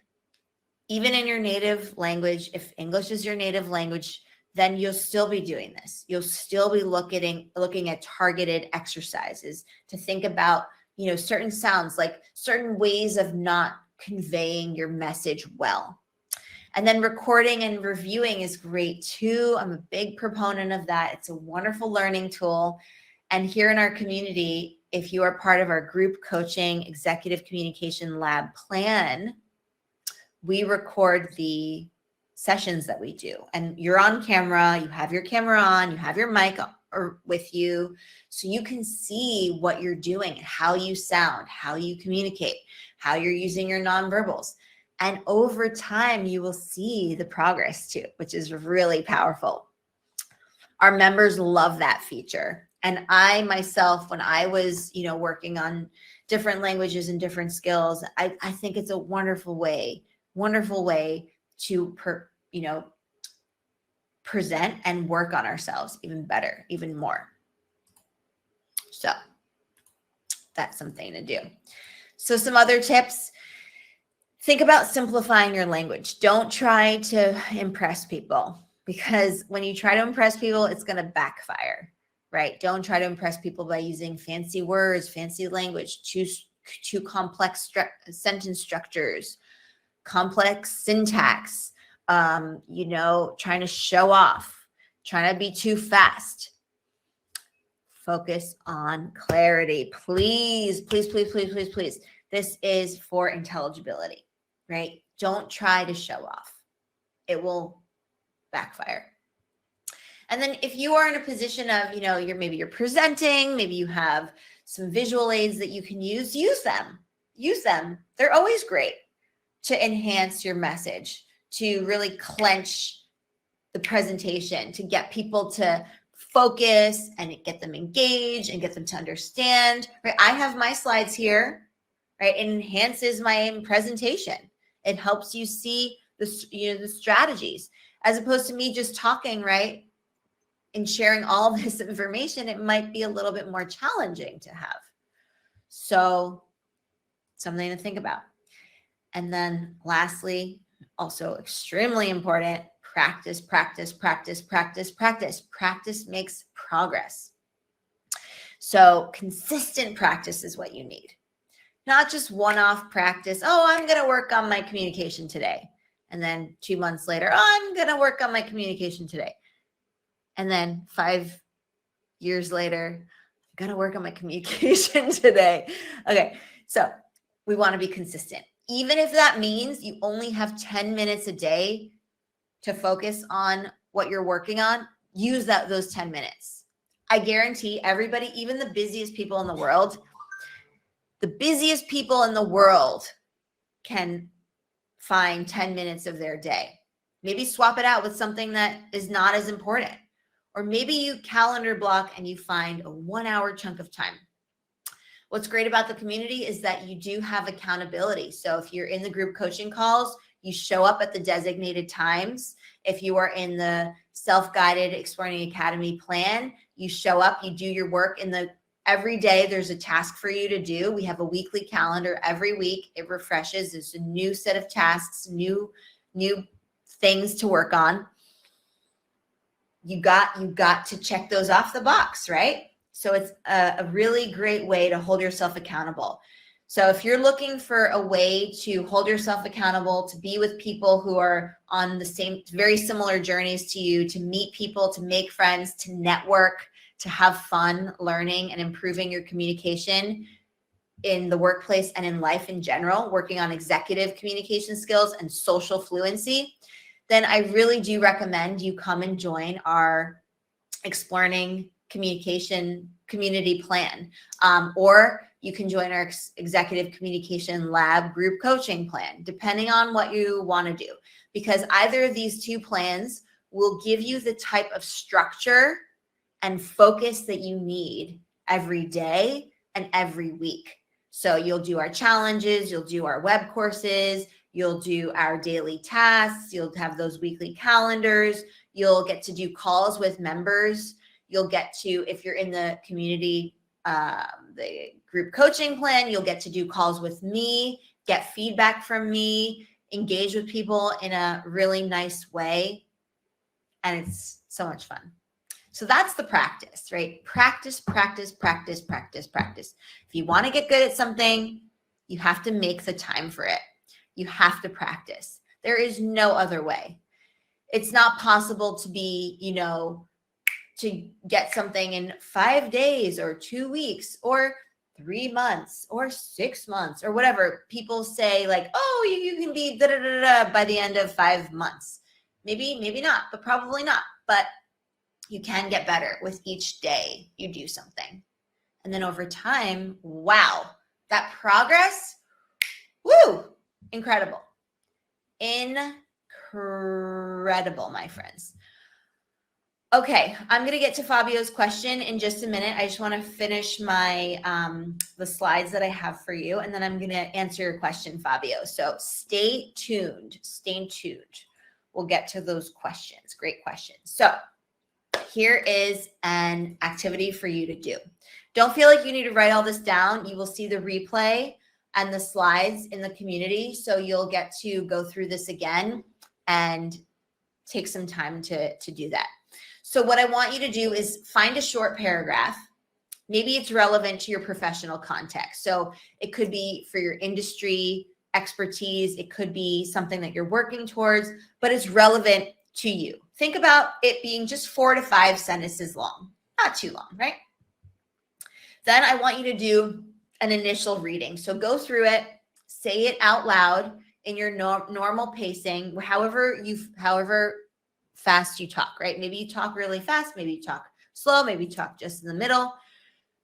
Speaker 1: even in your native language, if English is your native language, then you'll still be doing this. You'll still be looking at targeted exercises to think about, certain sounds, like certain ways of not conveying your message well. And then recording and reviewing is great too. I'm a big proponent of that. It's a wonderful learning tool. And here in our community, if you are part of our group coaching executive communication lab plan, we record the sessions that we do, and you're on camera, you have your camera on, you have your mic with you, so you can see what you're doing, how you sound, how you communicate, how you're using your nonverbals. And over time, you will see the progress too, which is really powerful. Our members love that feature. And I myself, when I was, working on different languages and different skills, I think it's a wonderful way to present and work on ourselves even better, even more. So that's something to do. So some other tips. Think about simplifying your language. Don't try to impress people, because when you try to impress people, it's going to backfire, right? Don't try to impress people by using fancy words, fancy language, too complex sentence structures, complex syntax, trying to show off, trying to be too fast. Focus on clarity. Please, please, please, please, please, please. This is for intelligibility, right? Don't try to show off. It will backfire. And then if you are in a position of, you're presenting, maybe you have some visual aids that you can use them. Use them. They're always great to enhance your message, to really clench the presentation, to get people to focus and get them engaged and get them to understand, right? I have my slides here, right? It enhances my presentation. It helps you see the strategies, as opposed to me just talking, right? And sharing all this information, it might be a little bit more challenging to have. So something to think about. And then lastly, also extremely important, practice, practice, practice, practice, practice. Practice makes progress. So consistent practice is what you need. Not just one-off practice. Oh, I'm going to work on my communication today. And then 2 months later, I'm going to work on my communication today. And then 5 years later, I'm going to work on my communication today. Okay, so we want to be consistent. Even if that means you only have 10 minutes a day to focus on what you're working on, use those 10 minutes. I guarantee everybody, even the busiest people in the world, can find 10 minutes of their day. Maybe swap it out with something that is not as important. Or maybe you calendar block and you find a 1 hour chunk of time. What's great about the community is that you do have accountability. So if you're in the group coaching calls, you show up at the designated times. If you are in the self-guided Exploring Academy plan, you show up, you do your work every day. There's a task for you to do. We have a weekly calendar every week. It refreshes. There's a new set of tasks, new things to work on. You got to check those off the box, right? So it's a really great way to hold yourself accountable. So if you're looking for a way to hold yourself accountable, to be with people who are on the same, very similar journeys to you, to meet people, to make friends, to network, to have fun learning and improving your communication in the workplace and in life in general, working on executive communication skills and social fluency, then I really do recommend you come and join our Exploring Communication Community Plan, or you can join our Executive Communication Lab group coaching plan, depending on what you want to do, because either of these two plans will give you the type of structure and focus that you need every day and every week. So you'll do our challenges, you'll do our web courses, you'll do our daily tasks, you'll have those weekly calendars, you'll get to do calls with members, you'll get to, if you're in the community, the group coaching plan, you'll get to do calls with me, get feedback from me, engage with people in a really nice way, and it's so much fun. So that's the practice, right? Practice, practice, practice, practice, practice. If you want to get good at something, you have to make the time for it. You have to practice. There is no other way. It's not possible to be, to get something in 5 days or 2 weeks or 3 months or 6 months or whatever. People say like, oh, you can be by the end of 5 months. Maybe not, but probably not. But you can get better with each day you do something. And then over time, wow, that progress, woo, incredible. Incredible, my friends. Okay, I'm going to get to Fabio's question in just a minute. I just want to finish my the slides that I have for you, and then I'm going to answer your question, Fabio. So stay tuned. Stay tuned. We'll get to those questions. Great questions. So here is an activity for you to do. Don't feel like you need to write all this down. You will see the replay and the slides in the community, so you'll get to go through this again and take some time to do that. So what I want you to do is find a short paragraph. Maybe it's relevant to your professional context. So it could be for your industry expertise. It could be something that you're working towards, but it's relevant to you. Think about it being just 4 to 5 sentences long, not too long, right? Then I want you to do an initial reading. So go through it, say it out loud in your normal pacing, however fast you talk, right? Maybe you talk really fast, maybe you talk slow, maybe you talk just in the middle.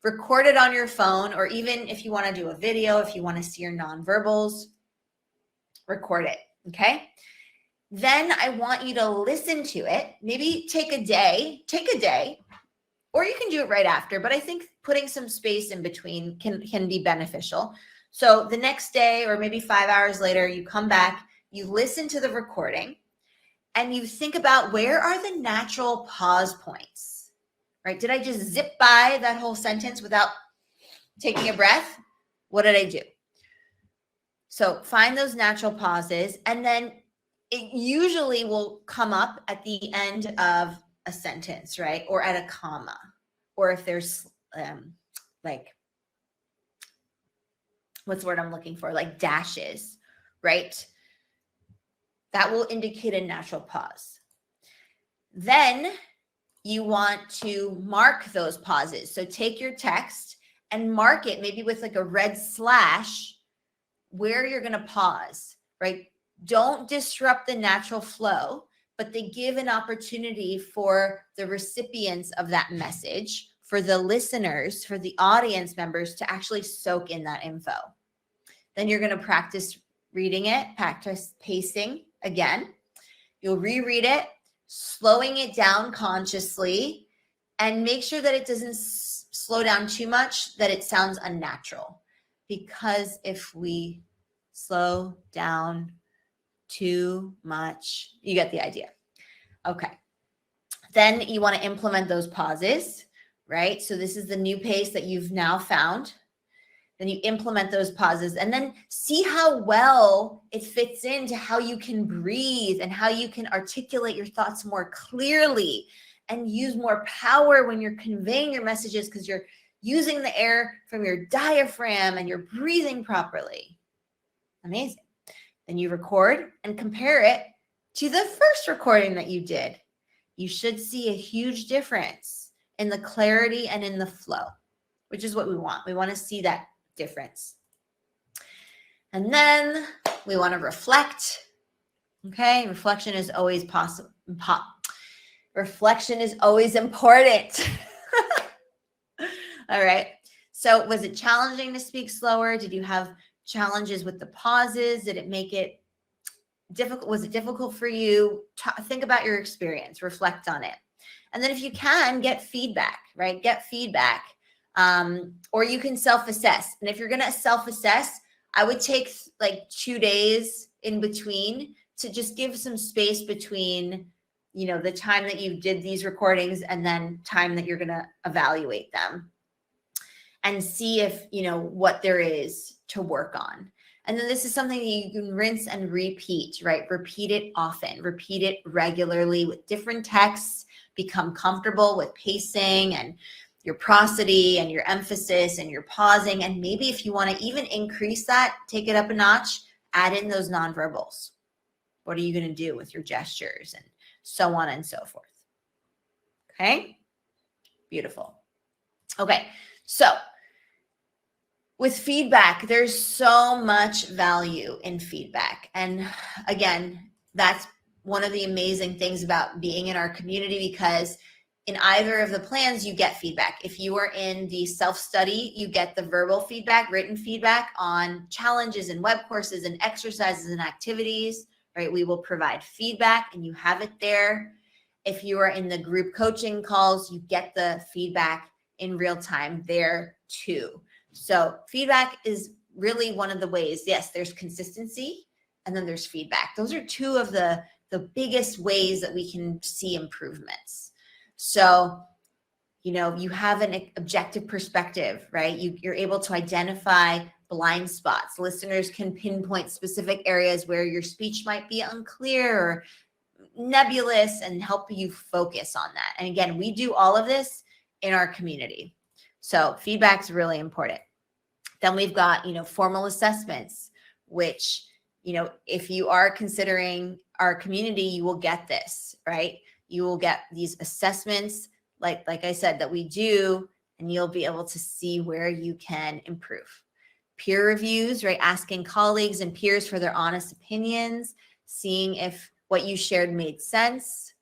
Speaker 1: Record it on your phone, or even if you want to do a video, if you want to see your nonverbals, record it, okay? Then I want you to listen to it. Maybe take a day, or you can do it right after, but I think putting some space in between can be beneficial. So the next day, or maybe 5 hours later, you come back, you listen to the recording, and you think about, where are the natural pause points, right? Did I just zip by that whole sentence without taking a breath? What did I do? So find those natural pauses, and then it usually will come up at the end of a sentence, right? Or at a comma, or if there's like, what's the word I'm looking for? Like dashes, right? That will indicate a natural pause. Then you want to mark those pauses. So take your text and mark it, maybe with like a red slash, where you're going to pause, right? Don't disrupt the natural flow, but they give an opportunity for the recipients of that message, for the listeners, for the audience members to actually soak in that info. Then you're going to practice reading it, practice pacing again. You'll reread it, slowing it down consciously, and make sure that it doesn't slow down too much, that it sounds unnatural. Because if we slow down too much, you get the idea. Okay. Then you want to implement those pauses, right? So this is the new pace that you've now found. Then you implement those pauses, and then see how well it fits into how you can breathe and how you can articulate your thoughts more clearly and use more power when you're conveying your messages, because you're using the air from your diaphragm and you're breathing properly. Amazing. Then you record and compare it to the first recording that you did. You should see a huge difference in the clarity and in the flow, which is what we want. We want to see that difference. And then we want to reflect. Okay, reflection is always possible. Reflection is always important. All right. So was it challenging to speak slower? Did you have challenges with the pauses? Did it make it difficult? Was it difficult for you? Think about your experience, reflect on it. And then if you can, get feedback, right? Get feedback. Or you can self-assess. And if you're going to self-assess, I would take like 2 days in between to just give some space between, you know, the time that you did these recordings and then time that you're going to evaluate them, and see if, you know, what there is to work on. And then this is something that you can rinse and repeat, right? Repeat it often, repeat it regularly with different texts, become comfortable with pacing and your prosody and your emphasis and your pausing. And maybe if you want to even increase that, take it up a notch, add in those nonverbals. What are you going to do with your gestures and so on and so forth? Okay, beautiful. Okay, so with feedback, there's so much value in feedback. And again, that's one of the amazing things about being in our community, because in either of the plans, you get feedback. If you are in the self-study, you get the verbal feedback, written feedback on challenges and web courses and exercises and activities, right? We will provide feedback and you have it there. If you are in the group coaching calls, you get the feedback in real time there too. So feedback is really one of the ways. Yes, there's consistency and then there's feedback. Those are two of the biggest ways that we can see improvements. So, you know, you have an objective perspective, right? You're able to identify blind spots. Listeners can pinpoint specific areas where your speech might be unclear or nebulous and help you focus on that. And again, we do all of this in our community. So feedback is really important. Then we've got, you know, formal assessments, which, you know, if you are considering our community, you will get this, right? You will get these assessments, like I said, that we do, and you'll be able to see where you can improve. Peer reviews, right? Asking colleagues and peers for their honest opinions, seeing if what you shared made sense.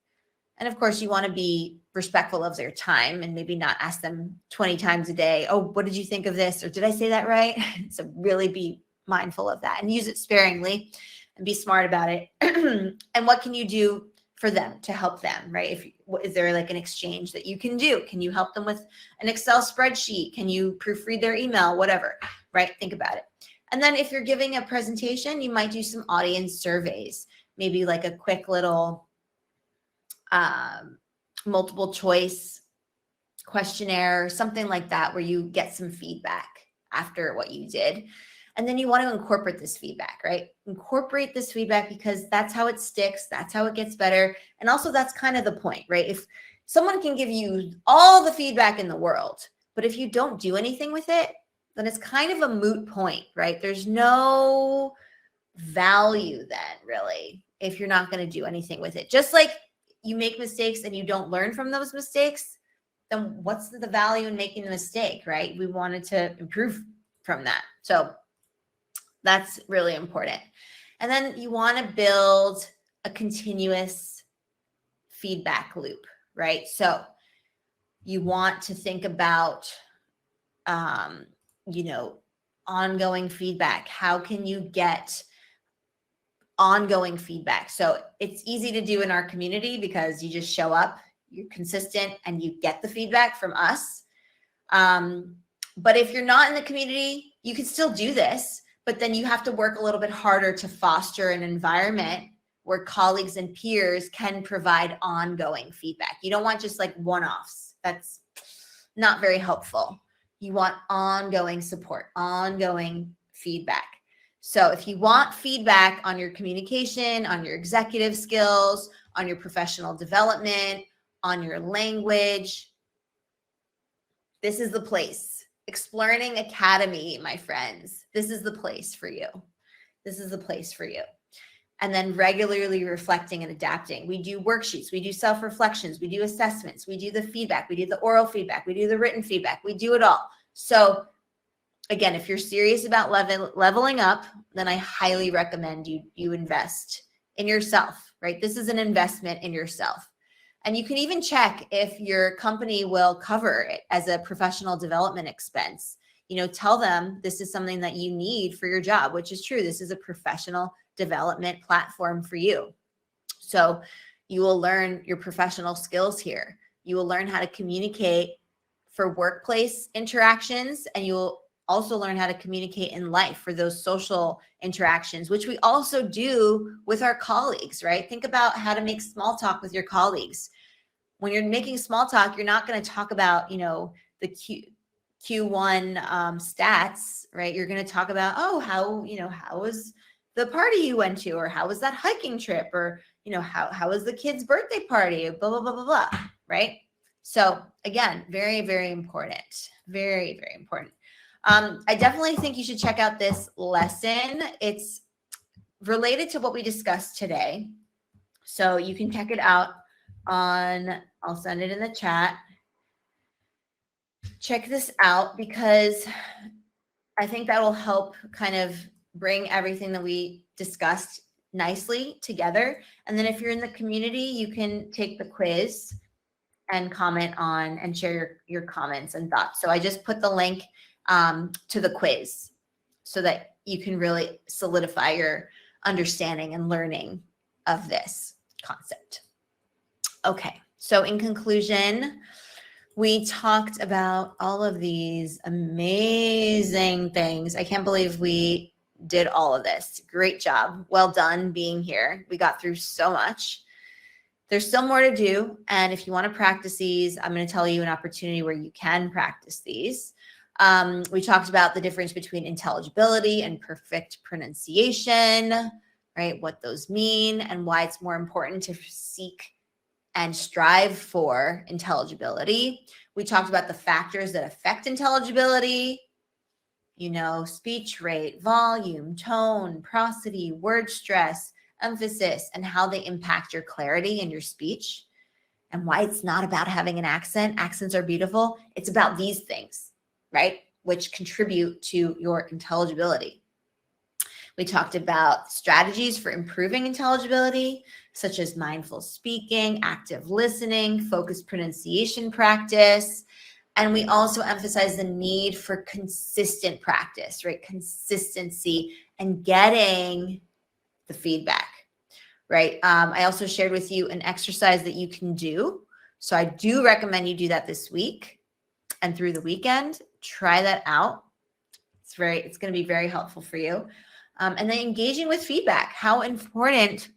Speaker 1: And of course, you want to be respectful of their time and maybe not ask them 20 times a day, oh, what did you think of this? Or did I say that right? So really be mindful of that and use it sparingly and be smart about it. And what can you do for them to help them, right? Is there like an exchange that you can do? Can you help them with an Excel spreadsheet? Can you proofread their email? Whatever, right? Think about it. And then if you're giving a presentation, you might do some audience surveys, maybe like a quick little multiple choice questionnaire, something like that, where you get some feedback after what you did. And then you want to incorporate this feedback, right? Incorporate this feedback because that's how it sticks. That's how it gets better. And also that's kind of the point, right? If someone can give you all the feedback in the world, but if you don't do anything with it, then it's kind of a moot point, right? There's no value then really, if you're not going to do anything with it. Just like you make mistakes and you don't learn from those mistakes, then what's the value in making the mistake, right? We wanted to improve from that. So that's really important. And then you want to build a continuous feedback loop, right? So you want to think about, you know, ongoing feedback. How can you get ongoing feedback? So it's easy to do in our community because you just show up, you're consistent, and you get the feedback from us. But if you're not in the community, you can still do this, but then you have to work a little bit harder to foster an environment where colleagues and peers can provide ongoing feedback. You don't want just like one-offs. That's not very helpful. You want ongoing support, ongoing feedback. So if you want feedback on your communication, on your executive skills, on your professional development, on your language, this is the place. Exploring Academy, my friends. This is the place for you. This is the place for you. And then regularly reflecting and adapting. We do worksheets, we do self-reflections, we do assessments, we do the feedback, we do the oral feedback, we do the written feedback, we do it all. So again, if you're serious about leveling up, then I highly recommend you invest in yourself, right? This is an investment in yourself. And you can even check if your company will cover it as a professional development expense. You know, tell them this is something that you need for your job, which is true. This is a professional development platform for you. So you will learn your professional skills here. You will learn how to communicate for workplace interactions, and you will also learn how to communicate in life for those social interactions, which we also do with our colleagues, right? Think about how to make small talk with your colleagues. When you're making small talk, you're not going to talk about, you know, the Q1 stats, right? You're going to talk about, oh, how was the party you went to, or how was that hiking trip, or, you know, how was the kid's birthday party, blah, blah, blah, blah, blah, right? So again, very, very important. Very, very important. I definitely think you should check out this lesson. It's related to what we discussed today. So you can check it out I'll send it in the chat. Check this out because I think that will help kind of bring everything that we discussed nicely together. And then if you're in the community, you can take the quiz and comment on and share your comments and thoughts. So I just put the link to the quiz so that you can really solidify your understanding and learning of this concept. Okay, so in conclusion, we talked about all of these amazing things. I can't believe we did all of this. Great job. Well done being here. We got through so much. There's still more to do. And if you want to practice these, I'm going to tell you an opportunity where you can practice these. We talked about the difference between intelligibility and perfect pronunciation, right? What those mean and why it's more important to seek and strive for intelligibility. We talked about the factors that affect intelligibility, speech rate, volume, tone, prosody, word stress, emphasis, and how they impact your clarity in your speech, and why it's not about having an accent. Accents are beautiful. It's about these things, right? Which contribute to your intelligibility. We talked about strategies for improving intelligibility, such as mindful speaking, active listening, focused pronunciation practice. And we also emphasize the need for consistent practice, right? Consistency and getting the feedback, right? I also shared with you an exercise that you can do. So I do recommend you do that this week and through the weekend. Try that out. It's going to be very helpful for you. And then engaging with feedback, how important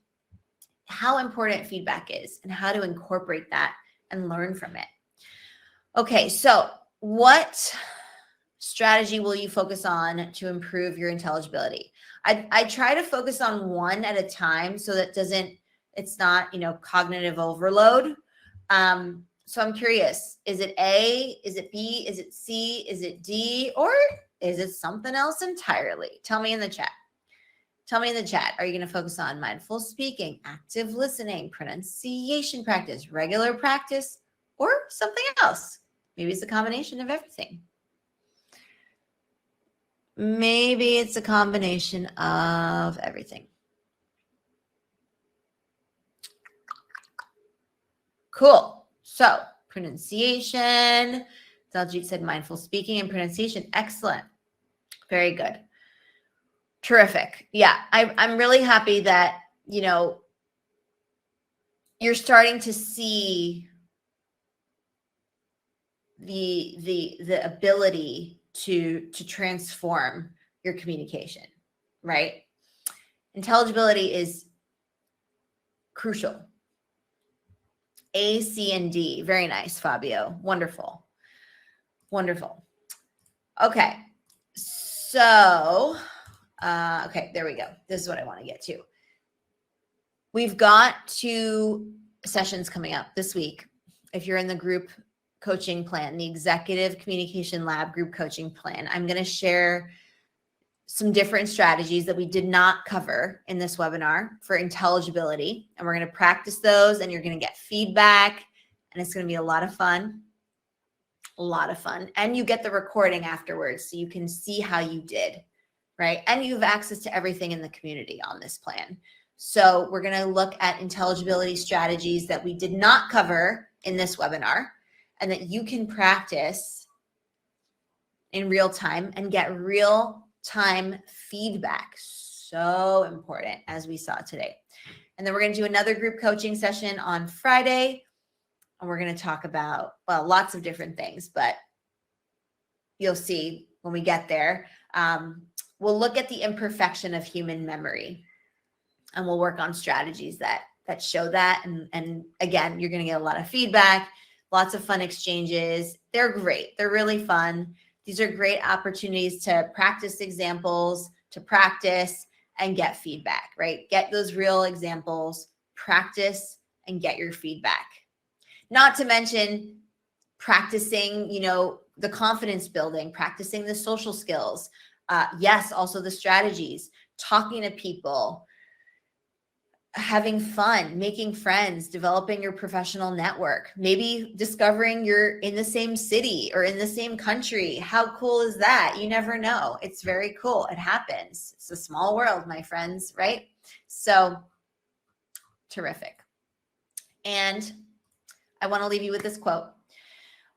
Speaker 1: feedback is and how to incorporate that and learn from it. Okay, so what strategy will you focus on to improve your intelligibility? I try to focus on one at a time so that it's not, cognitive overload. So I'm curious, is it A, is it B, is it C, is it D, or is it something else entirely? Tell me in the chat. Are you going to focus on mindful speaking, active listening, pronunciation practice, regular practice, or something else? Maybe it's a combination of everything. Maybe it's a combination of everything. Cool. So pronunciation, Daljit said mindful speaking and pronunciation. Excellent. Very good. Terrific. Yeah, I'm really happy that, you're starting to see the ability to transform your communication, right? Intelligibility is crucial. A, C, and D. Very nice, Fabio. Wonderful. Okay. So, okay, there we go. This is what I want to get to. We've got 2 sessions coming up this week. If you're in the group coaching plan, the Executive Communication Lab group coaching plan, I'm going to share some different strategies that we did not cover in this webinar for intelligibility. And we're going to practice those and you're going to get feedback and it's going to be a lot of fun. And you get the recording afterwards so you can see how you did, right? And you have access to everything in the community on this plan. So we're going to look at intelligibility strategies that we did not cover in this webinar and that you can practice in real time and get real time feedback. So important, as we saw today. And then we're going to do another group coaching session on Friday. And we're going to talk about, lots of different things, but you'll see when we get there. We'll look at the imperfection of human memory and we'll work on strategies that show that. And again, you're going to get a lot of feedback, lots of fun exchanges. They're great. They're really fun. These are great opportunities to practice examples, to practice and get feedback, right? Get those real examples, practice and get your feedback. Not to mention practicing, the confidence building, practicing the social skills. Yes, also the strategies, talking to people, having fun, making friends, developing your professional network, maybe discovering you're in the same city or in the same country. How cool is that? You never know. It's very cool. It happens. It's a small world, my friends, right? So terrific. And I want to leave you with this quote.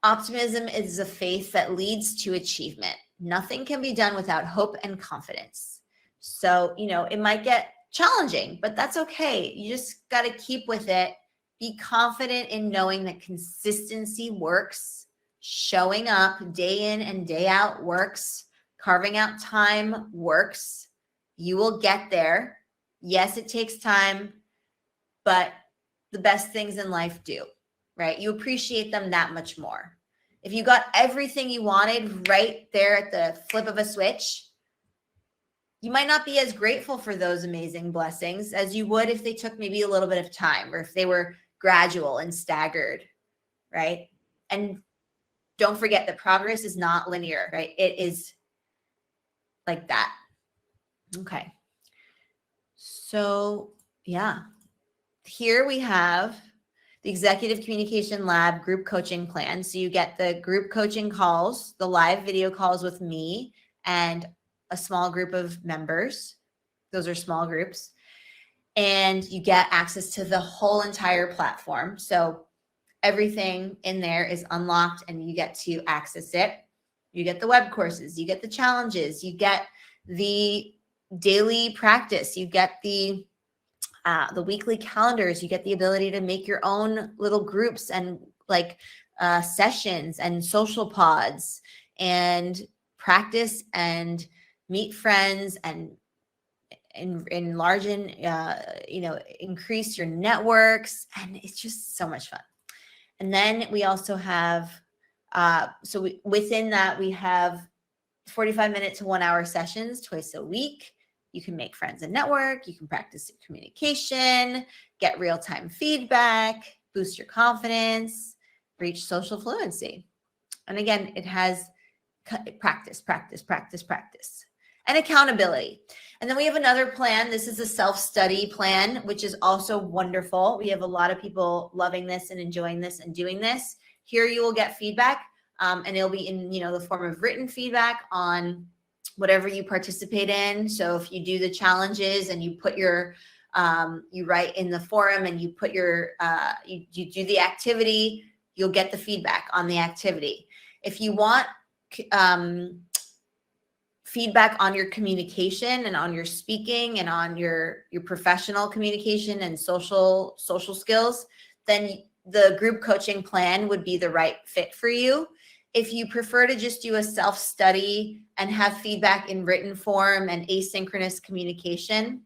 Speaker 1: Optimism is a faith that leads to achievement. Nothing can be done without hope and confidence. So, it might get challenging, but that's okay. You just got to keep with it Be confident in knowing that consistency works. Showing up day in and day out works. Carving out time works. You will get there. Yes, it takes time, but the best things in life do, right? You appreciate them that much more. If you got everything you wanted right there at the flip of a switch, you might not be as grateful for those amazing blessings as you would if they took maybe a little bit of time or if they were gradual and staggered, right? And don't forget that progress is not linear, right? It is like that. Okay. So, yeah. Here we have the Executive Communication Lab group coaching plan. So you get the group coaching calls, the live video calls with me and a small group of members. Those are small groups. And you get access to the whole entire platform. So everything in there is unlocked and you get to access it. You get the web courses, you get the challenges, you get the daily practice, you get the weekly calendars, you get the ability to make your own little groups and like sessions and social pods and practice and meet friends and enlarge and increase your networks, and it's just so much fun. And then we also have within that we have 45-minute to 1 hour sessions twice a week. You can make friends and network. You can practice communication, get real-time feedback, boost your confidence, reach social fluency. And again, it has practice, and accountability. And then we have another plan. This is a self-study plan, which is also wonderful. We have a lot of people loving this and enjoying this and doing this. Here you will get feedback, and it'll be in the form of written feedback on whatever you participate in. So if you do the challenges and you put your you write in the forum and you put your you do the activity, you'll get the feedback on the activity. If you want feedback on your communication and on your speaking and on your professional communication and social skills, then the group coaching plan would be the right fit for you. If you prefer to just do a self-study and have feedback in written form and asynchronous communication,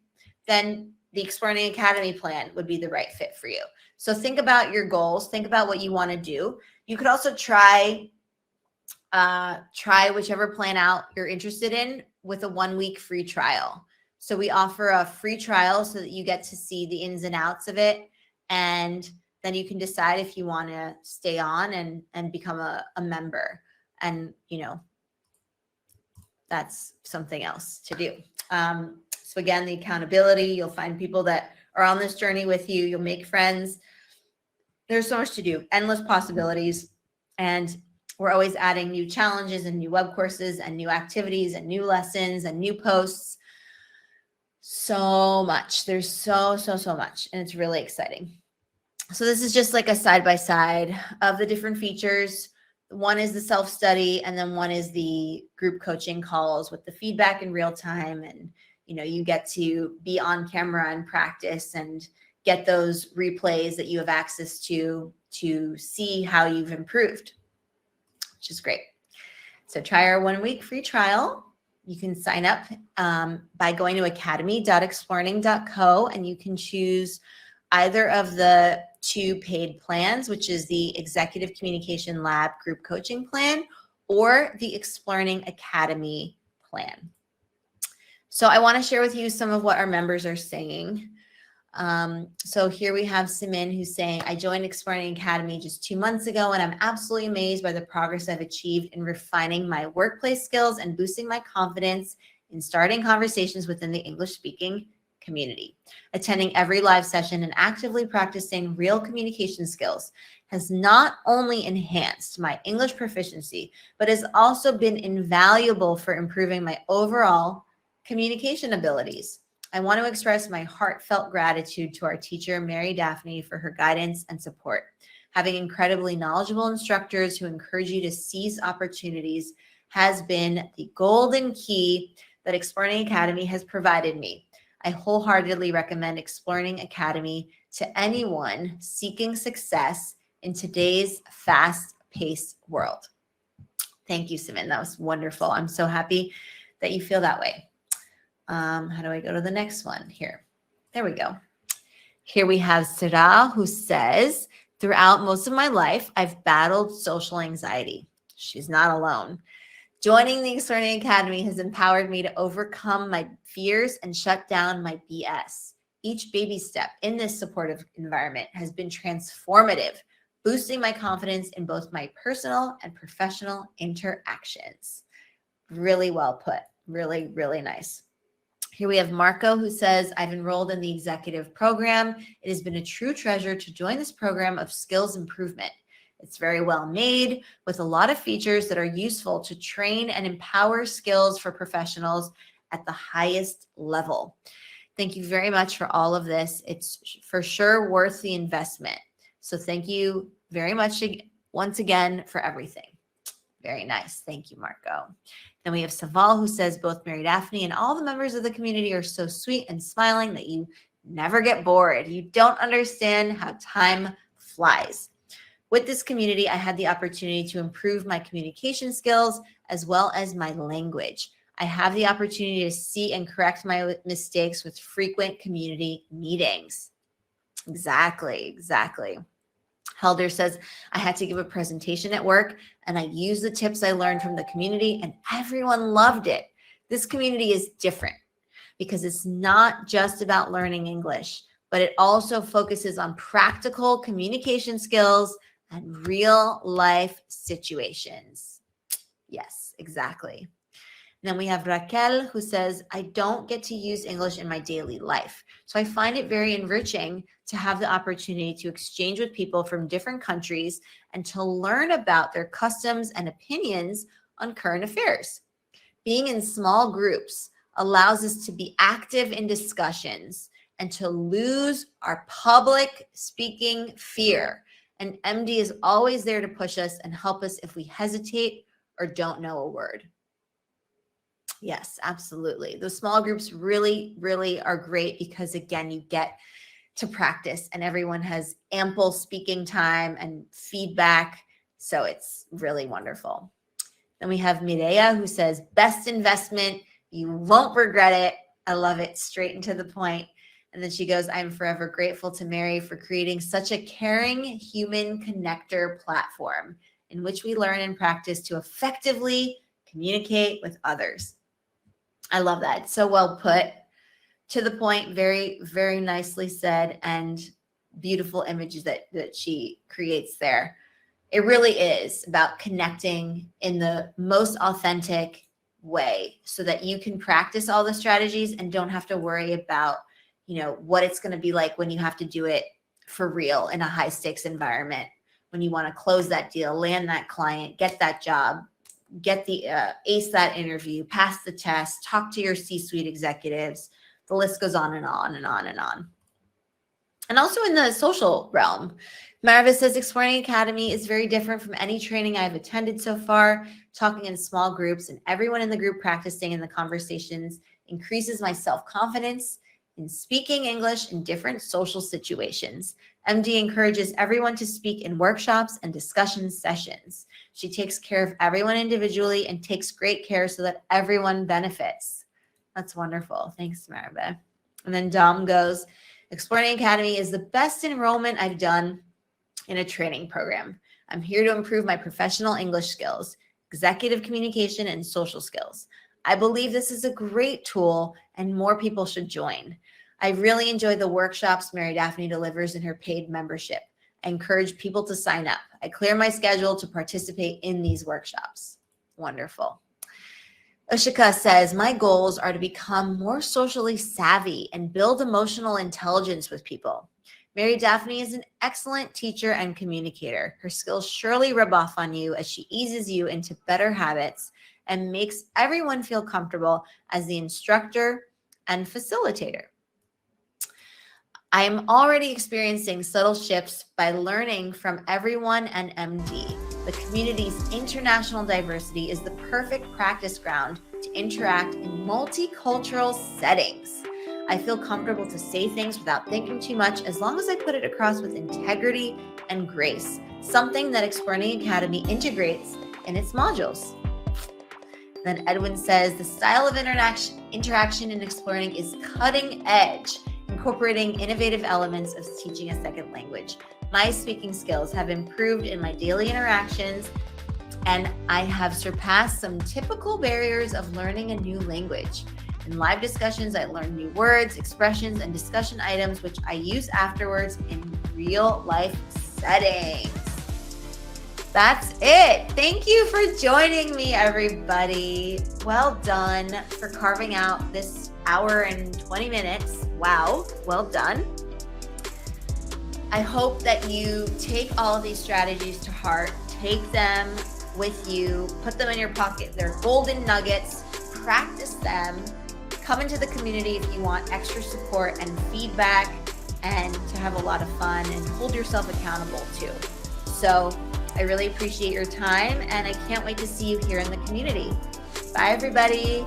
Speaker 1: then the Exploring Academy plan would be the right fit for you. So think about your goals, think about what you want to do. You could also try whichever plan out you're interested in with a 1 week free trial. So we offer a free trial so that you get to see the ins and outs of it, and then you can decide if you want to stay on and become a member. And that's something else to do. So again, the accountability, you'll find people that are on this journey with you. You'll make friends. There's so much to do, endless possibilities. And we're always adding new challenges and new web courses and new activities and new lessons and new posts. So much. There's so much. And it's really exciting. So this is just like a side-by-side of the different features. One is the self-study, and then one is the group coaching calls with the feedback in real time. And, you get to be on camera and practice and get those replays that you have access to see how you've improved, which is great. So try our 1 week free trial. You can sign up by going to academy.exploring.co, and you can choose either of the 2 paid plans, which is the Executive Communication Lab group coaching plan or the Exploring Academy plan. So I want to share with you some of what our members are saying. So here we have Simin, who's saying, I joined Exploring Academy just 2 months ago, and I'm absolutely amazed by the progress I've achieved in refining my workplace skills and boosting my confidence in starting conversations within the English-speaking community. Attending every live session and actively practicing real communication skills has not only enhanced my English proficiency, but has also been invaluable for improving my overall communication abilities. I want to express my heartfelt gratitude to our teacher, Mary Daphne, for her guidance and support. Having incredibly knowledgeable instructors who encourage you to seize opportunities has been the golden key that Exploring Academy has provided me. I wholeheartedly recommend Exploring Academy to anyone seeking success in today's fast-paced world. Thank you, Simon. That was wonderful. I'm so happy that you feel that way. How do I go to the next one here? There we go. Here we have Sarah, who says, throughout most of my life, I've battled social anxiety. She's not alone. Joining the Exploring Academy has empowered me to overcome my fears and shut down my BS. Each baby step in this supportive environment has been transformative, boosting my confidence in both my personal and professional interactions. Really well put. Really, really nice. Here we have Marco, who says, I've enrolled in the executive program. It has been a true treasure to join this program of skills improvement. It's very well made with a lot of features that are useful to train and empower skills for professionals at the highest level. Thank you very much for all of this. It's for sure worth the investment. So thank you very much once again for everything. Very nice. Thank you, Marco. Then we have Saval, who says, both Mary Daphne and all the members of the community are so sweet and smiling that you never get bored. You don't understand how time flies. With this community, I had the opportunity to improve my communication skills as well as my language. I have the opportunity to see and correct my mistakes with frequent community meetings. Exactly. Helder says, I had to give a presentation at work and I used the tips I learned from the community and everyone loved it. This community is different because it's not just about learning English, but it also focuses on practical communication skills and real life situations. Yes, exactly. And then we have Raquel, who says, I don't get to use English in my daily life. So I find it very enriching to have the opportunity to exchange with people from different countries and to learn about their customs and opinions on current affairs. Being in small groups allows us to be active in discussions and to lose our public speaking fear. And MD is always there to push us and help us if we hesitate or don't know a word. Yes, absolutely. Those small groups really, really are great because, again, you get to practice and everyone has ample speaking time and feedback. So it's really wonderful. Then we have Mireya, who says, best investment. You won't regret it. I love it. Straight and to the point. And then she goes, I'm forever grateful to Mary for creating such a caring human connector platform in which we learn and practice to effectively communicate with others. I love that. It's so well put, to the point, very, very nicely said, and beautiful images that she creates there. It really is about connecting in the most authentic way so that you can practice all the strategies and don't have to worry about, what it's going to be like when you have to do it for real in a high stakes environment, when you want to close that deal, land that client, get that job, get the ace that interview, pass the test, talk to your C-suite executives. The list goes on and on and on and on. And also in the social realm, Marva says, Exploring Academy is very different from any training I've attended so far. Talking in small groups and everyone in the group practicing in the conversations increases my self-confidence in speaking English in different social situations. MD encourages everyone to speak in workshops and discussion sessions. She takes care of everyone individually and takes great care so that everyone benefits. That's wonderful. Thanks, Maribel. And then Dom goes, Exploring Academy is the best enrollment I've done in a training program. I'm here to improve my professional English skills, executive communication, and social skills. I believe this is a great tool and more people should join. I really enjoy the workshops Mary Daphne delivers in her paid membership. I encourage people to sign up. I clear my schedule to participate in these workshops. Wonderful. Ushika says, my goals are to become more socially savvy and build emotional intelligence with people. Mary Daphne is an excellent teacher and communicator. Her skills surely rub off on you as she eases you into better habits and makes everyone feel comfortable as the instructor and facilitator. I am already experiencing subtle shifts by learning from everyone and MD. The community's international diversity is the perfect practice ground to interact in multicultural settings. I feel comfortable to say things without thinking too much as long as I put it across with integrity and grace, something that Exploring Academy integrates in its modules. Then Edwin says, the style of interaction in Exploring is cutting edge, incorporating innovative elements of teaching a second language. My speaking skills have improved in my daily interactions, and I have surpassed some typical barriers of learning a new language. In live discussions, I learn new words, expressions, and discussion items, which I use afterwards in real life settings. That's it. Thank you for joining me, everybody. Well done for carving out this hour and 20 minutes. Wow, well done. I hope that you take all of these strategies to heart, take them with you, put them in your pocket. They're golden nuggets. Practice them. Come into the community if you want extra support and feedback and to have a lot of fun and hold yourself accountable too. So I really appreciate your time and I can't wait to see you here in the community. Bye, everybody.